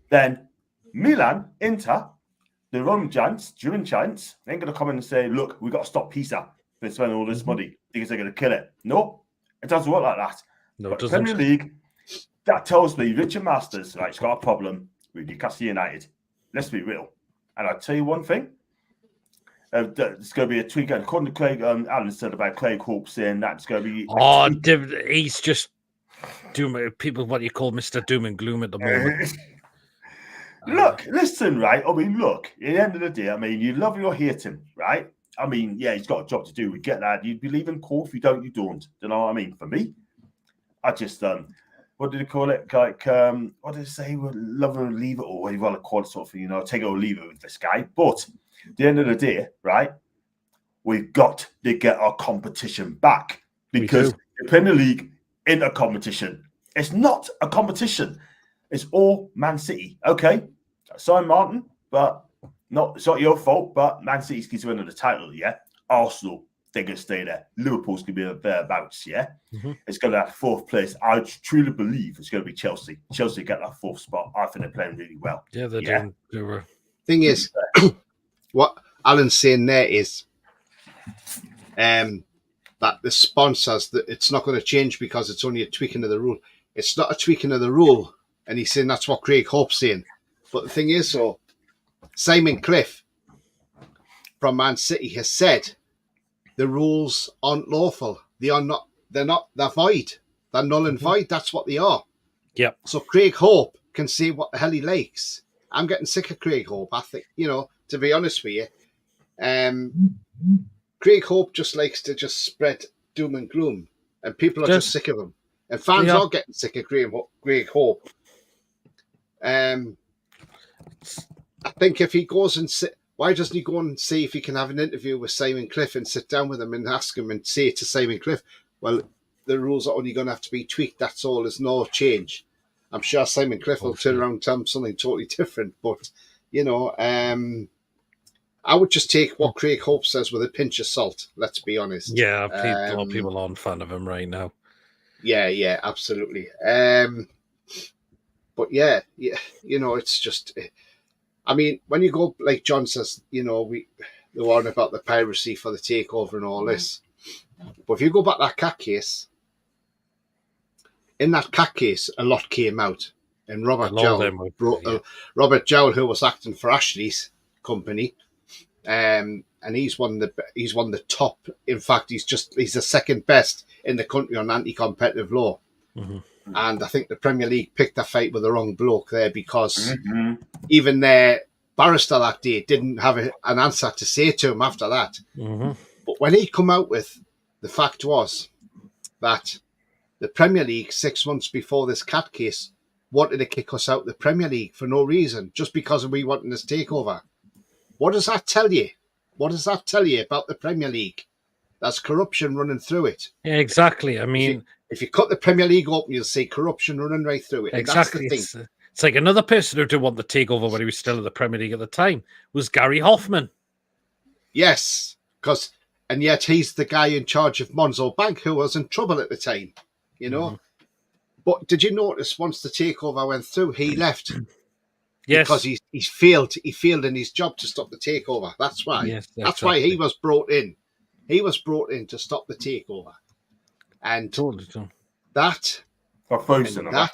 Then Milan, Inter, the Roman giants, German giants, ain't going to come in and say, look, we got to stop Pisa for spending all this money because they're going to kill it. No, it doesn't work like that. No, but it doesn't. Premier League, that tells me Rixhard Masters, right, he's got a problem with Newcastle United. Let's be real. And I'll tell you one thing. It's going to be a tweak. According to Craig, Alan said about Craig Hope saying that it's going to be. Oh, he's just doom. People, what you call Mr. Doom and Gloom at the moment. Look, listen, right? I mean, look, at the end of the day, I mean, you love him or hate him, right? I mean, yeah, he's got a job to do. We get that. You believe in call. If you don't, you don't. You know what I mean? For me, I just, what did he call it? Like, what did he say? Love it or leave it, or what you want to call it, sort of thing, you know, take it or leave it with this guy. But at the end of the day, right, we've got to get our competition back because the Premier League in a competition. It's not a competition. It's all Man City. Okay, sorry, Martin, but it's not your fault. But Man City's going to win the title, yeah. Arsenal, they're going to stay there. Liverpool's going to be thereabouts, yeah. It's going to have fourth place. I truly believe it's going to be Chelsea. Chelsea get that fourth spot. I think they're playing really well. Yeah, they're doing. They're, Thing is, what Alan's saying there is that the sponsors, that it's not going to change because it's only a tweaking of the rule. It's not a tweaking of the rule. And he's saying that's what Craig Hope's saying. But the thing is, so Simon Cliff from Man City has said the rules aren't lawful. They're void. They're null and void. That's what they are. Yep. So Craig Hope can say what the hell he likes. I'm getting sick of Craig Hope. I think, to be honest with you, Craig Hope just likes to just spread doom and gloom. And people are just sick of him. And fans are getting sick of Craig Hope. I think if he goes and why doesn't he go and see if he can have an interview with Simon Cliff and sit down with him and ask him and say to Simon Cliff, well, the rules are only going to have to be tweaked. That's all. There's no change. I'm sure Simon Cliff will turn around and tell him something totally different. But, I would just take what Craig Hope says with a pinch of salt. Let's be honest. Yeah, a lot of people aren't fan of him right now. Yeah, absolutely. But it's just, I mean, when you go, like John says, the one about the piracy for the takeover and all this. But if you go back to that cat case, in that cat case, a lot came out. And Robert Jowl, who was acting for Ashley's company, and he's one of the top. In fact, he's the second best in the country on anti-competitive law. And I think the Premier League picked a fight with the wrong bloke there because even their barrister that day didn't have an answer to say to him after that. But when he come out with, the fact was that the Premier League 6 months before this cat case wanted to kick us out of the Premier League for no reason, just because we wanted this takeover. What does that tell you? What does that tell you about the Premier League? There's corruption running through it. Yeah, exactly. I mean, if you cut the Premier League open, you'll see corruption running right through it. Exactly. And that's the thing. It's like another person who did want the takeover when he was still in the Premier League at the time was Gary Hoffman. Yes, and yet he's the guy in charge of Monzo Bank who was in trouble at the time, But did you notice once the takeover went through, he left? Yes, because he's failed. He failed in his job to stop the takeover. That's why. Yes, that's why he was brought in. He was brought in to stop the takeover, and that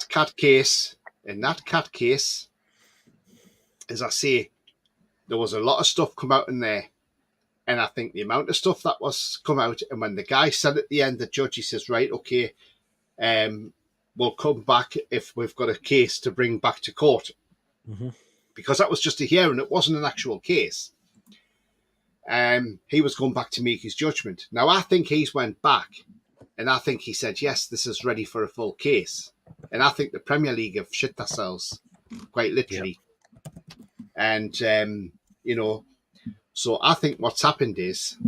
cat case. In that cat case, as I say, there was a lot of stuff come out in there, and I think the amount of stuff that was come out, and when the guy said at the end, the judge, he says, right, okay, we'll come back if we've got a case to bring back to court. Because that was just a hearing. It wasn't an actual case. He was going back to make his judgment. Now, I think he's went back and I think he said, yes, this is ready for a full case. And I think the Premier League have shit themselves, quite literally. And, you know, so I think what's happened is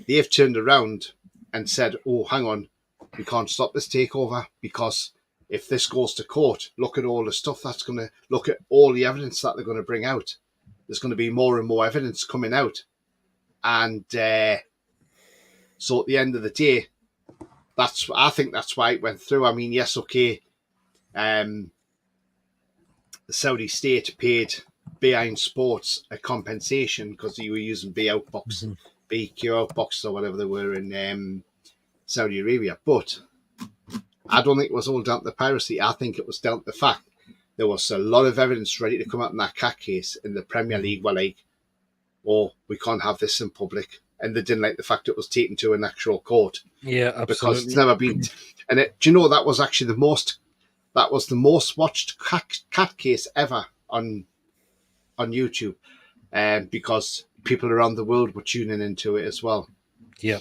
they've turned around and said, oh, hang on, we can't stop this takeover because if this goes to court, look at all the stuff that's going to, look at all the evidence that they're going to bring out. There's going to be more and more evidence coming out. And so at the end of the day, I think that's why it went through. I mean, yes, okay. The Saudi state paid beIN Sports a compensation because you were using BQ Outbox or whatever they were in Saudi Arabia. But I don't think it was all down to the piracy. I think it was down to the fact there was a lot of evidence ready to come out in that cat case, in the Premier League were like, oh, we can't have this in public. And they didn't like the fact it was taken to an actual court. Yeah, absolutely. Because it's never been. And do you know, that was actually the most watched cat case ever on YouTube. Because people around the world were tuning into it as well. Yeah.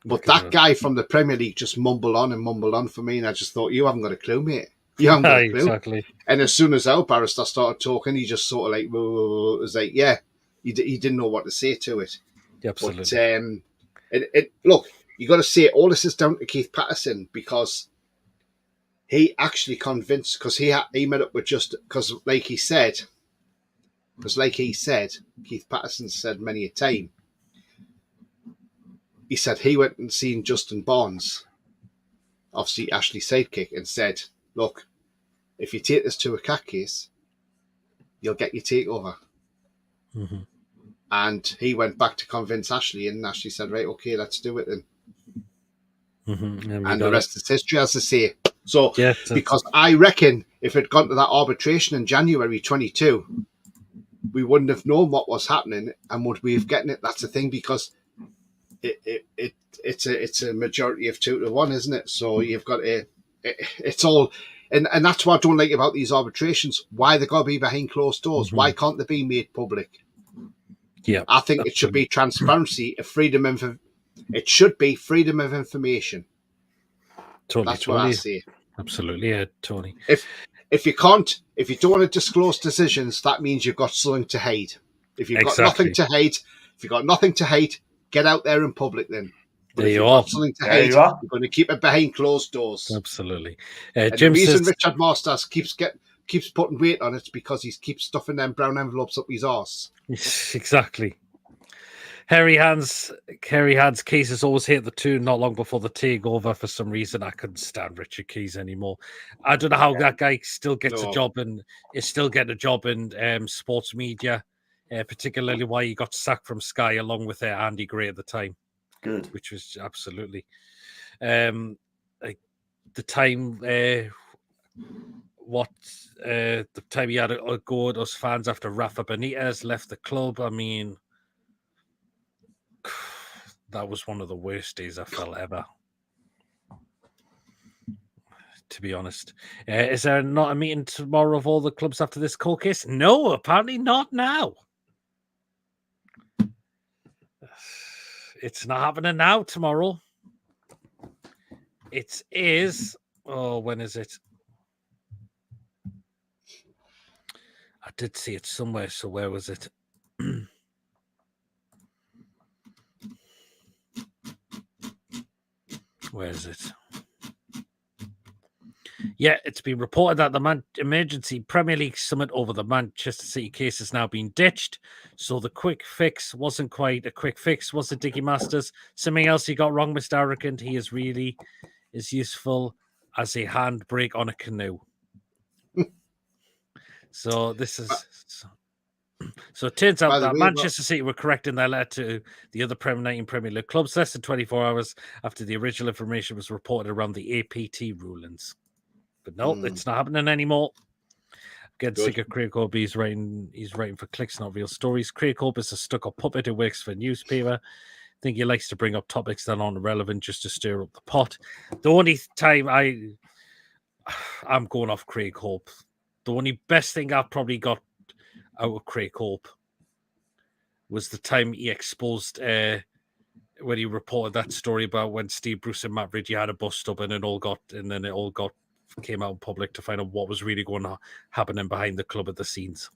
But that guy from the Premier League just mumbled on for me. And I just thought, you haven't got a clue, mate. You haven't got a clue. Exactly. And as soon as our barrister started talking, he just sort of like, was like, yeah, he didn't know what to say to it. Yeah, absolutely. But look, you got to say all this is down to Keith Patterson because he actually convinced, because he met up with because like he said, Keith Patterson said many a time, he said he went and seen Justin Barnes, obviously Ashley's sidekick, and said, look, if you take this to a cat case, you'll get your takeover. Mm-hmm. And he went back to convince Ashley, and Ashley said, right, okay, let's do it then. Mm-hmm. And the rest is history, as I say. So, because I reckon if it gone to that arbitration in January 22, we wouldn't have known what was happening, and would we have gotten it? That's the thing, because it's a majority of 2-1, isn't it? So you've got it's all, and that's what I don't like about these arbitrations. Why they got to be behind closed doors? Mm-hmm. Why can't they be made public? Yeah, I think it should be transparency, it should be freedom of information. Totally, that's what I say. Absolutely, yeah, Tony. If you don't want to disclose decisions, that means you've got something to hide. If you've got nothing to hide, get out there in public then. But there you are. Something to hide, you're going to keep it behind closed doors. Absolutely. Jim, the reason Rixhard Masters keeps putting weight on it because he keeps stuffing them brown envelopes up his arse. Exactly. Hairy Hands cases always hit the tune not long before the takeover. For some reason, I couldn't stand Richard Keys anymore. I don't know how that guy still gets a job and is still getting a job in sports media, particularly why he got sacked from Sky along with Andy Gray at the time. Good. Which was absolutely the time the time he had a go at us fans after Rafa Benitez left the club. I mean, that was one of the worst days I felt ever, to be honest. Is there not a meeting tomorrow of all the clubs after this court case? No, apparently not now. It's not happening now tomorrow. It is. Oh, when is it? I did see it somewhere. So where was it? Where is it? Yeah, it's been reported that the emergency Premier League summit over the Manchester City case has now been ditched. So the quick fix wasn't quite a quick fix, was it, Diggy Masters? Something else you got wrong, Mr. Arrogant. He is really as useful as a handbrake on a canoe. So this is... So it turns out that Manchester City were correct in their letter to the other Premier League clubs less than 24 hours after the original information was reported around the APT rulings. But no, it's not happening anymore. Getting sick of Craig Hope. He's writing for clicks, not real stories. Craig Hope is a stuck-up puppet who works for a newspaper. think he likes to bring up topics that aren't relevant just to stir up the pot. The only time I'm going off Craig Hope. The only best thing I've probably got out of Craig Hope was the time he exposed when he reported that story about when Steve Bruce and Matt Ridgey had a bust up and it all came out in public to find out what was really going on happening behind the club at the scenes.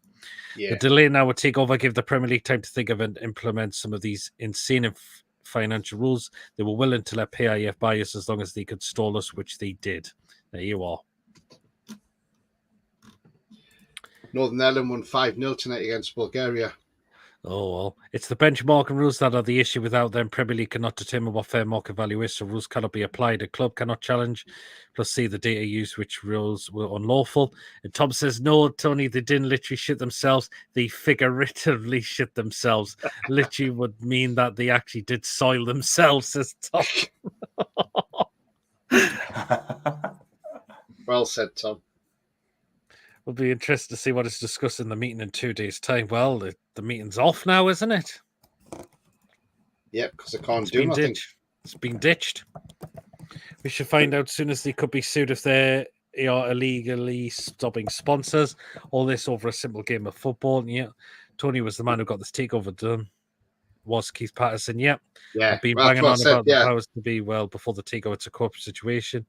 Yeah. The delay now would take over, give the Premier League time to think of and implement some of these insane financial rules. They were willing to let PIF buy us as long as they could stall us, which they did. There you are. Northern Ireland won 5-0 tonight against Bulgaria. Oh, well. It's the benchmarking rules that are the issue. Without them, Premier League cannot determine what fair market value is, so rules cannot be applied. A club cannot challenge, plus see the data used, which rules were unlawful. And Tom says, no, Tony, they didn't literally shit themselves. They figuratively shit themselves. Literally would mean that they actually did soil themselves, says Tom. Well said, Tom. We'll be interested to see what is discussed in the meeting in 2 days' time. Well, the meeting's off now, isn't it? Yep, because they can't do nothing. It's been ditched. We should find out soon as they could be sued if they are illegally stopping sponsors. All this over a simple game of football. And yeah, Tony was the man who got this takeover done. Was Keith Patterson? Yep. Yeah. I've been banging on about the powers to be. Well, before the takeover, it's a corporate situation.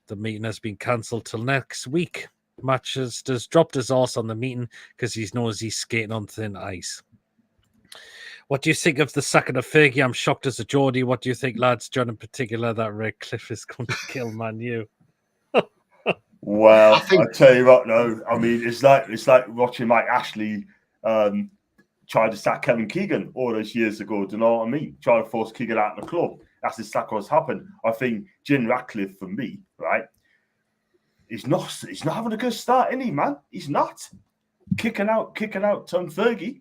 The meeting has been cancelled till next week. Masters dropped his arse on the meeting because he knows he's skating on thin ice. What do you think of the sacking of Fergie? I'm shocked as a Geordie. What do you think, lads, John in particular, that Redcliffe is going to kill Man U? Well, I tell you what, no. I mean, it's like watching Mike Ashley try to sack Kevin Keegan all those years ago. Do you know what I mean? Try to force Keegan out of the club. That's exactly what's happened. I think Jim Ratcliffe, for me, right, he's not having a good start, is he, man? He's not. Kicking out Tom Fergie,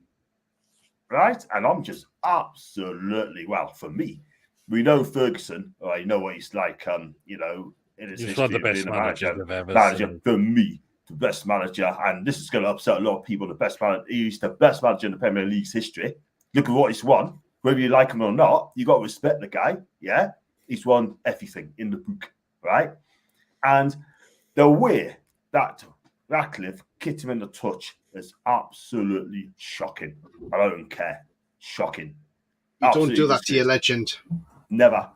right? And I'm just absolutely, well, for me, we know Ferguson, you know what he's like, you know, in his history the best being a manager for me, the best manager, and this is going to upset a lot of people, the best manager, he's the best manager in the Premier League's history. Look at what he's won. Whether you like him or not, you got to respect the guy, yeah? He's won everything in the book, right? And the way that Ratcliffe kicked him in the touch is absolutely shocking. I don't care. Shocking. You don't do that to your legend. Never.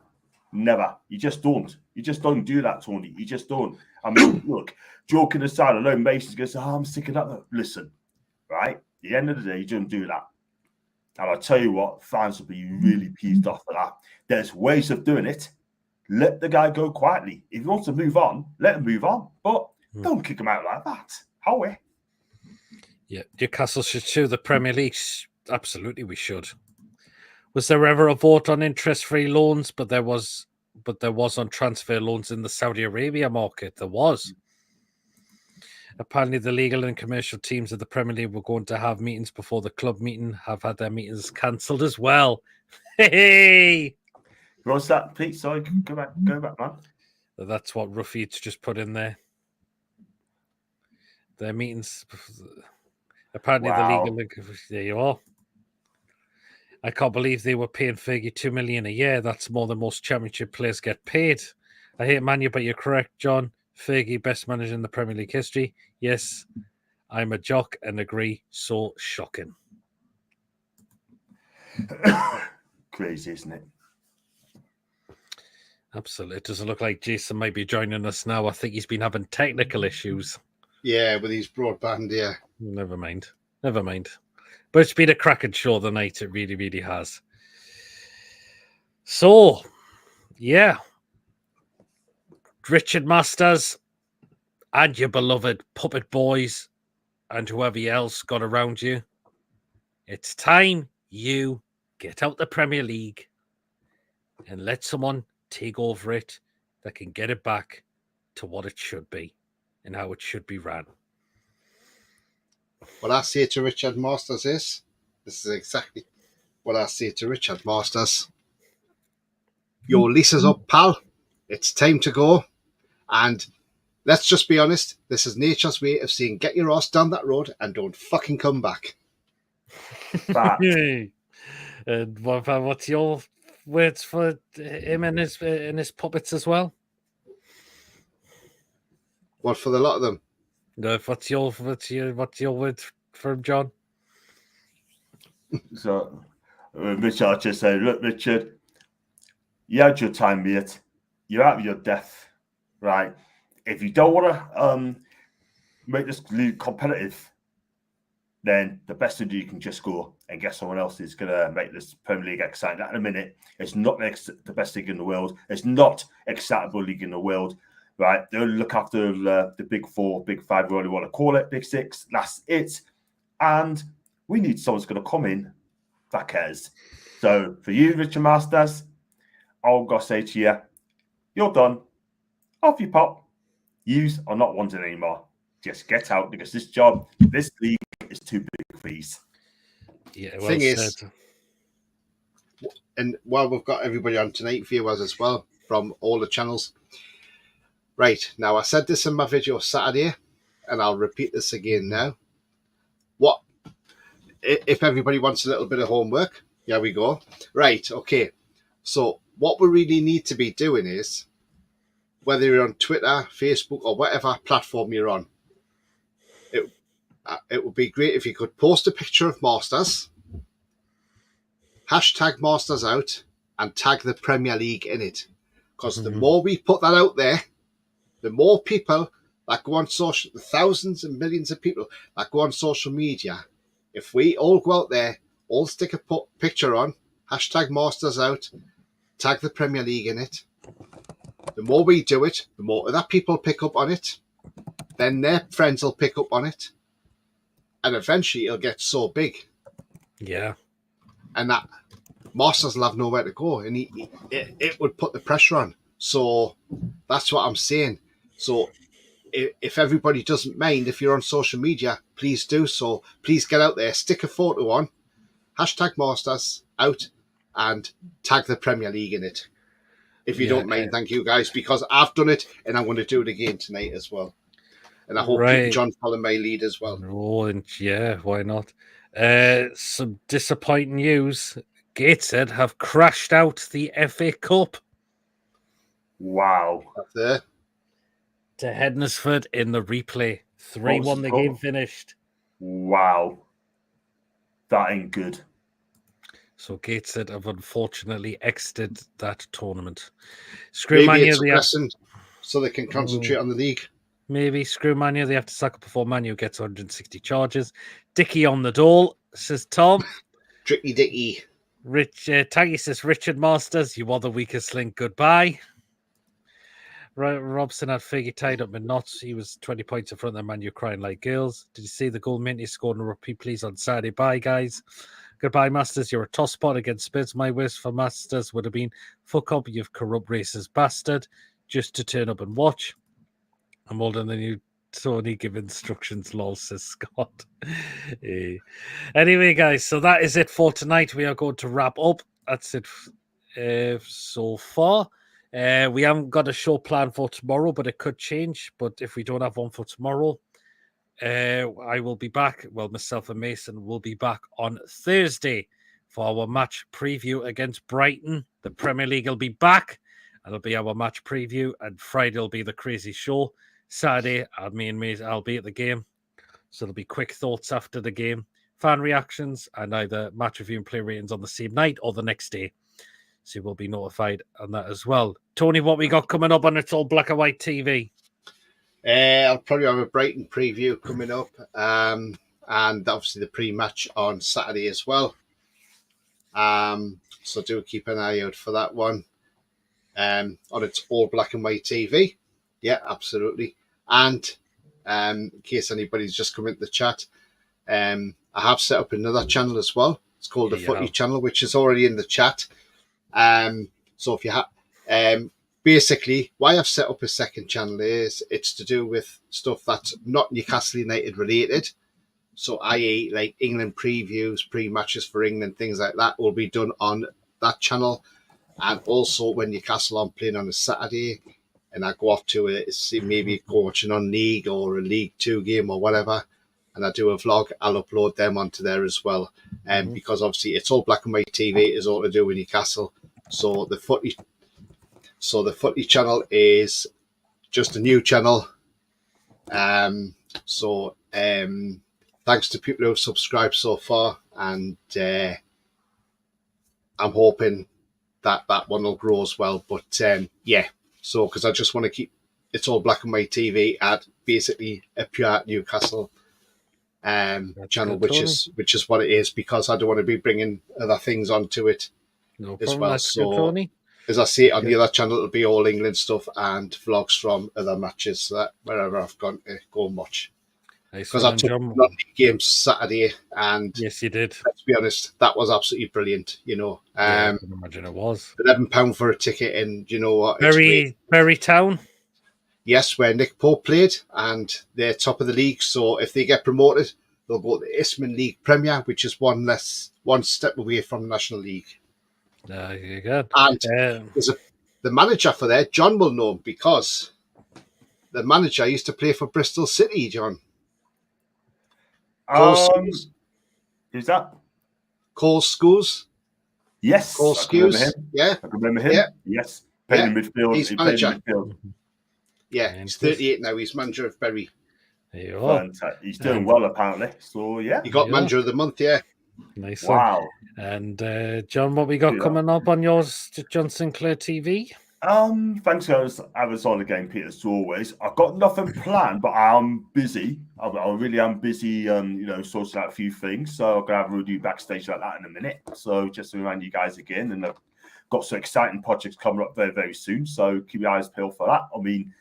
You just don't. You just don't do that, Tony. You just don't. I mean, look, joking aside, I know Mason's going to say, I'm sick of that. Listen, right? At the end of the day, you don't do that. And I'll tell you what, fans will be really pissed off for that. There's ways of doing it. Let the guy go quietly. If he wants to move on, let him move on. But don't kick him out like that. Howie. Yeah, Newcastle should sue the Premier League. Absolutely, we should. Was there ever a vote on interest-free loans? But there was on transfer loans in the Saudi Arabia market. There was. Apparently, the legal and commercial teams of the Premier League were going to have meetings before the club meeting. Have had their meetings cancelled as well. Hey. What's that, Pete? Sorry, go back, man. That's what Ruffy's just put in there. Their meetings. Apparently, the legal. There you are. I can't believe they were paying Fergie $2 million a year. That's more than most Championship players get paid. I hate Man U, but you're correct, John. Fergie, best manager in the Premier League history. Yes, I'm a jock and agree. So shocking. Crazy, isn't it? Absolutely. It doesn't look like Jason might be joining us now. I think he's been having technical issues. Yeah, with his broadband, yeah. Never mind. But it's been a cracking show the night. It really, really has. So, yeah. Rixhard Masters and your beloved puppet boys and whoever else got around you. It's time you get out the Premier League and let someone take over it that can get it back to what it should be and how it should be ran. What I say to Rixhard Masters is, this is exactly what I say to Rixhard Masters. Your lease is up, pal. It's time to go. And let's just be honest, this is nature's way of saying get your ass down that road and don't fucking come back. And what's your words for him and his puppets as well? What for the lot of them? No, what's your word for him, John? So, Richard just said, look, Richard, you had your time, mate. You're out of your depth, right? If you don't want to make this league competitive, then the best thing to do, you can just go and get someone else who's going to make this Premier League exciting. At the minute, it's not the best league in the world. It's not excitable league in the world, right? They only look after the big four, big five, whatever you want to call it, big six. That's it. And we need someone who's going to come in that cares. So for you, Rixhard Masters, I'll go say to you, you're done. Off you pop. Yous are not wanted anymore. Just get out because this league is too big for these. Yeah, well Thing said. is, and while we've got everybody on tonight, viewers as well from all the channels. Right, now I said this in my video Saturday, and I'll repeat this again now. What if everybody wants a little bit of homework? Here we go. Right, okay. So what we really need to be doing is, whether you're on Twitter, Facebook, or whatever platform you're on, it would be great if you could post a picture of Masters, hashtag Masters out, and tag the Premier League in it. Because the more we put that out there, the more people that go on social, the thousands and millions of people that go on social media, if we all go out there, all stick a picture on, hashtag Masters out, tag the Premier League in it, the more we do it, the more other people pick up on it, then their friends will pick up on it, and eventually it'll get so big. Yeah. And that Masters will have nowhere to go, and it would put the pressure on. So that's what I'm saying. So if everybody doesn't mind, if you're on social media, please do so. Please get out there, stick a photo on, hashtag Masters out, and tag the Premier League in it. If you don't mind, thank you guys, because I've done it and I'm going to do it again tonight as well. And I hope Pete and John follow my lead as well. Oh, and yeah, why not? Some disappointing news. Gateshead have crashed out the FA Cup. Wow. There. To Hednesford in the replay. 3-1 the game finished. Wow. That ain't good. So Gateshead have unfortunately exited that tournament. Maybe it's progressing so they can concentrate on the league. Maybe screw Manu. They have to suck up before Manu gets 160 charges. Dicky on the door, says Tom. Tricky Dicky. Taggy says, Rixhard Masters, you are the weakest link. Goodbye. Robson had Figgy tied up in knots. He was 20 points in front of the Manu crying like girls. Did you see the goal Minty scored in a repeat, please, on Saturday? Bye, guys. Goodbye, Masters. You're a toss spot against Spurs. My wish for Masters would have been, fuck up, you've corrupt racist bastard, just to turn up and watch. I'm older than you, Tony. Give instructions, lol, says Scott. Anyway, guys, so that is it for tonight. We are going to wrap up. That's it so far. We haven't got a show plan for tomorrow, but it could change. But if we don't have one for tomorrow, I will be back. Well, myself and Mason will be back on Thursday for our match preview against Brighton. The Premier League will be back. It'll be our match preview, and Friday will be the crazy show. Saturday, me and Mason, I'll be at the game. So there'll be quick thoughts after the game, fan reactions, and either match review and play ratings on the same night or the next day. So you will be notified on that as well. Tony, what we got coming up on It's All Black and White TV? I'll probably have a Brighton preview coming up, and obviously the pre-match on Saturday as well. So do keep an eye out for that one. On It's All Black and White TV. Yeah, absolutely. And in case anybody's just come into the chat, I have set up another channel as well. It's called the Footy Channel, which is already in the chat. So if you have, basically, why I've set up a second channel is it's to do with stuff that's not Newcastle United related. So, i.e., like England previews, pre-matches for England, things like that will be done on that channel. And also when Newcastle are playing on a Saturday, and I go off to maybe coaching on League or a League 2 game or whatever, and I do a vlog, I'll upload them onto there as well. Because obviously It's All Black and White TV is all to do with Newcastle. So the footy channel is just a new channel. Thanks to people who have subscribed so far, and I'm hoping that one will grow as well. But so because I just want to keep It's All Black and White TV at basically a pure Newcastle channel, which is what it is, because I don't want to be bringing other things onto it as well. So as I say, on the other channel, it'll be all England stuff and vlogs from other matches that wherever I've gone to go and watch. Because I took London games Saturday, and yes, you did. Let's be honest, that was absolutely brilliant. I can imagine it was £11 for a ticket, and you know what? Bury Town. Yes, where Nick Pope played, and they're top of the league. So if they get promoted, they'll go to the Isthmian League Premier, which is one step away from the National League. There you go. And the manager for there, John will know, because the manager used to play for Bristol City, John. Who's that? Cole Scholes. Yes. Cole Scholes. Yeah. I remember him. Yeah. Yes. Playing in midfield. He's manager. Yeah, he's 38 now. He's manager of Bury. There you are. He's doing well, apparently. So, yeah. He got manager of the month, yeah. Nice. Wow. And, John, what we got coming up on yours, John Sinclair TV? Thanks for having us on again, Peter, as always. I've got nothing planned, but I'm busy. I really am busy, sorting out a few things. So I'm going to have a review backstage like that in a minute. So just to remind you guys again, and I've got some exciting projects coming up very, very soon. So keep your eyes peeled for that. I mean,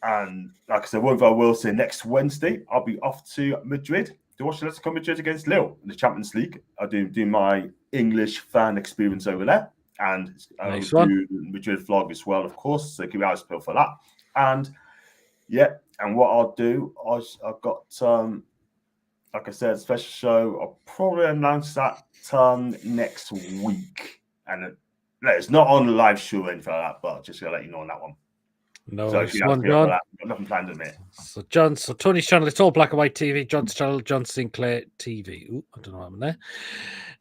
and like I said, one thing I will say, next Wednesday, I'll be off to Madrid to watch Atletico Madrid against Lille in the Champions League. I do my English fan experience over there. And I'll do Madrid vlog as well, of course. So keep your eyes peeled for that. And and what I'll do, I've got, like I said, a special show. I'll probably announce that next week. And it's not on the live show or anything like that, but just going to let you know on that one. No, so one, John. Got nothing planned in it. So Tony's channel, It's All Black and White TV. John's channel, John Sinclair TV. Ooh, I don't know what happened there.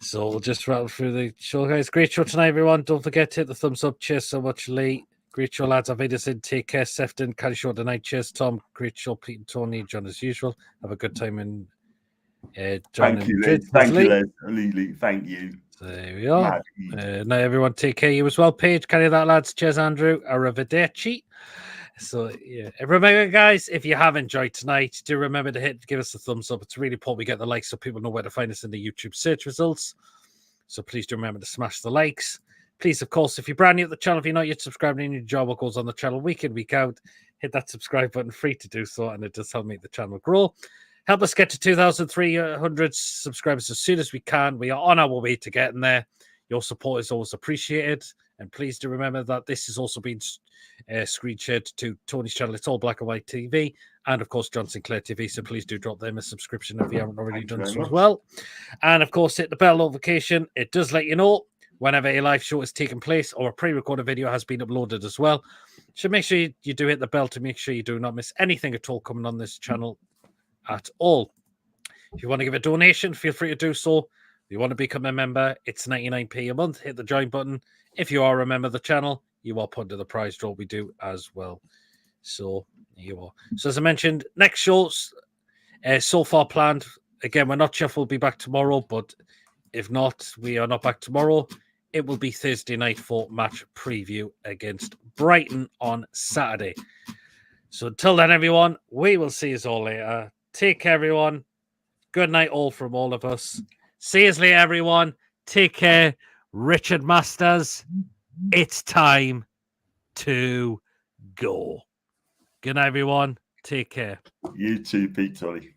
So we'll just rattle through the show, guys. Great show tonight, everyone. Don't forget to hit the thumbs up. Cheers so much, Lee. Great show, lads. I've us in. Take care, Sefton. Carry show tonight. Cheers, Tom. Great show, Pete and Tony. John, as usual. Have a good time in John. Thank you, Lee. Thank you, Lee. Thank you. There we are. Now, everyone, take care. You as well, Paige. Carry that, lads. Cheers, Andrew. Arrivederci. So, remember, guys, if you have enjoyed tonight, do remember to give us a thumbs up. It's really important we get the likes so people know where to find us in the YouTube search results. So please do remember to smash the likes. Please, of course, if you're brand new to the channel, if you're not yet subscribed and you enjoy what goes on the channel week in, week out, hit that subscribe button, free to do so, and it does help make the channel grow. Help us get to 2,300 subscribers as soon as we can. We are on our way to getting there. Your support is always appreciated. And please do remember that this has also been screen shared to Tony's channel. It's All Black and White TV. And, of course, John Sinclair TV. So please do drop them a subscription if you haven't already done so as well. And, of course, hit the bell notification. It does let you know whenever a live show is taking place or a pre-recorded video has been uploaded as well. So make sure you do hit the bell to make sure you do not miss anything at all coming on this channel at all. If you want to give a donation, feel free to do so. If you want to become a member, it's 99p a month. Hit the join button. If you are a member of the channel, you are put into the prize draw we do as well. So you are. So as I mentioned, next shows so far planned. Again, we're not sure if we'll be back tomorrow, but if not, we are not back tomorrow. It will be Thursday night for match preview against Brighton on Saturday. So until then, everyone, we will see you all later. Take care, everyone. Good night all from all of us. See you later, everyone. Take care. Rixhard Masters, it's time to go. Good night, everyone. Take care. You too, Pete Tully.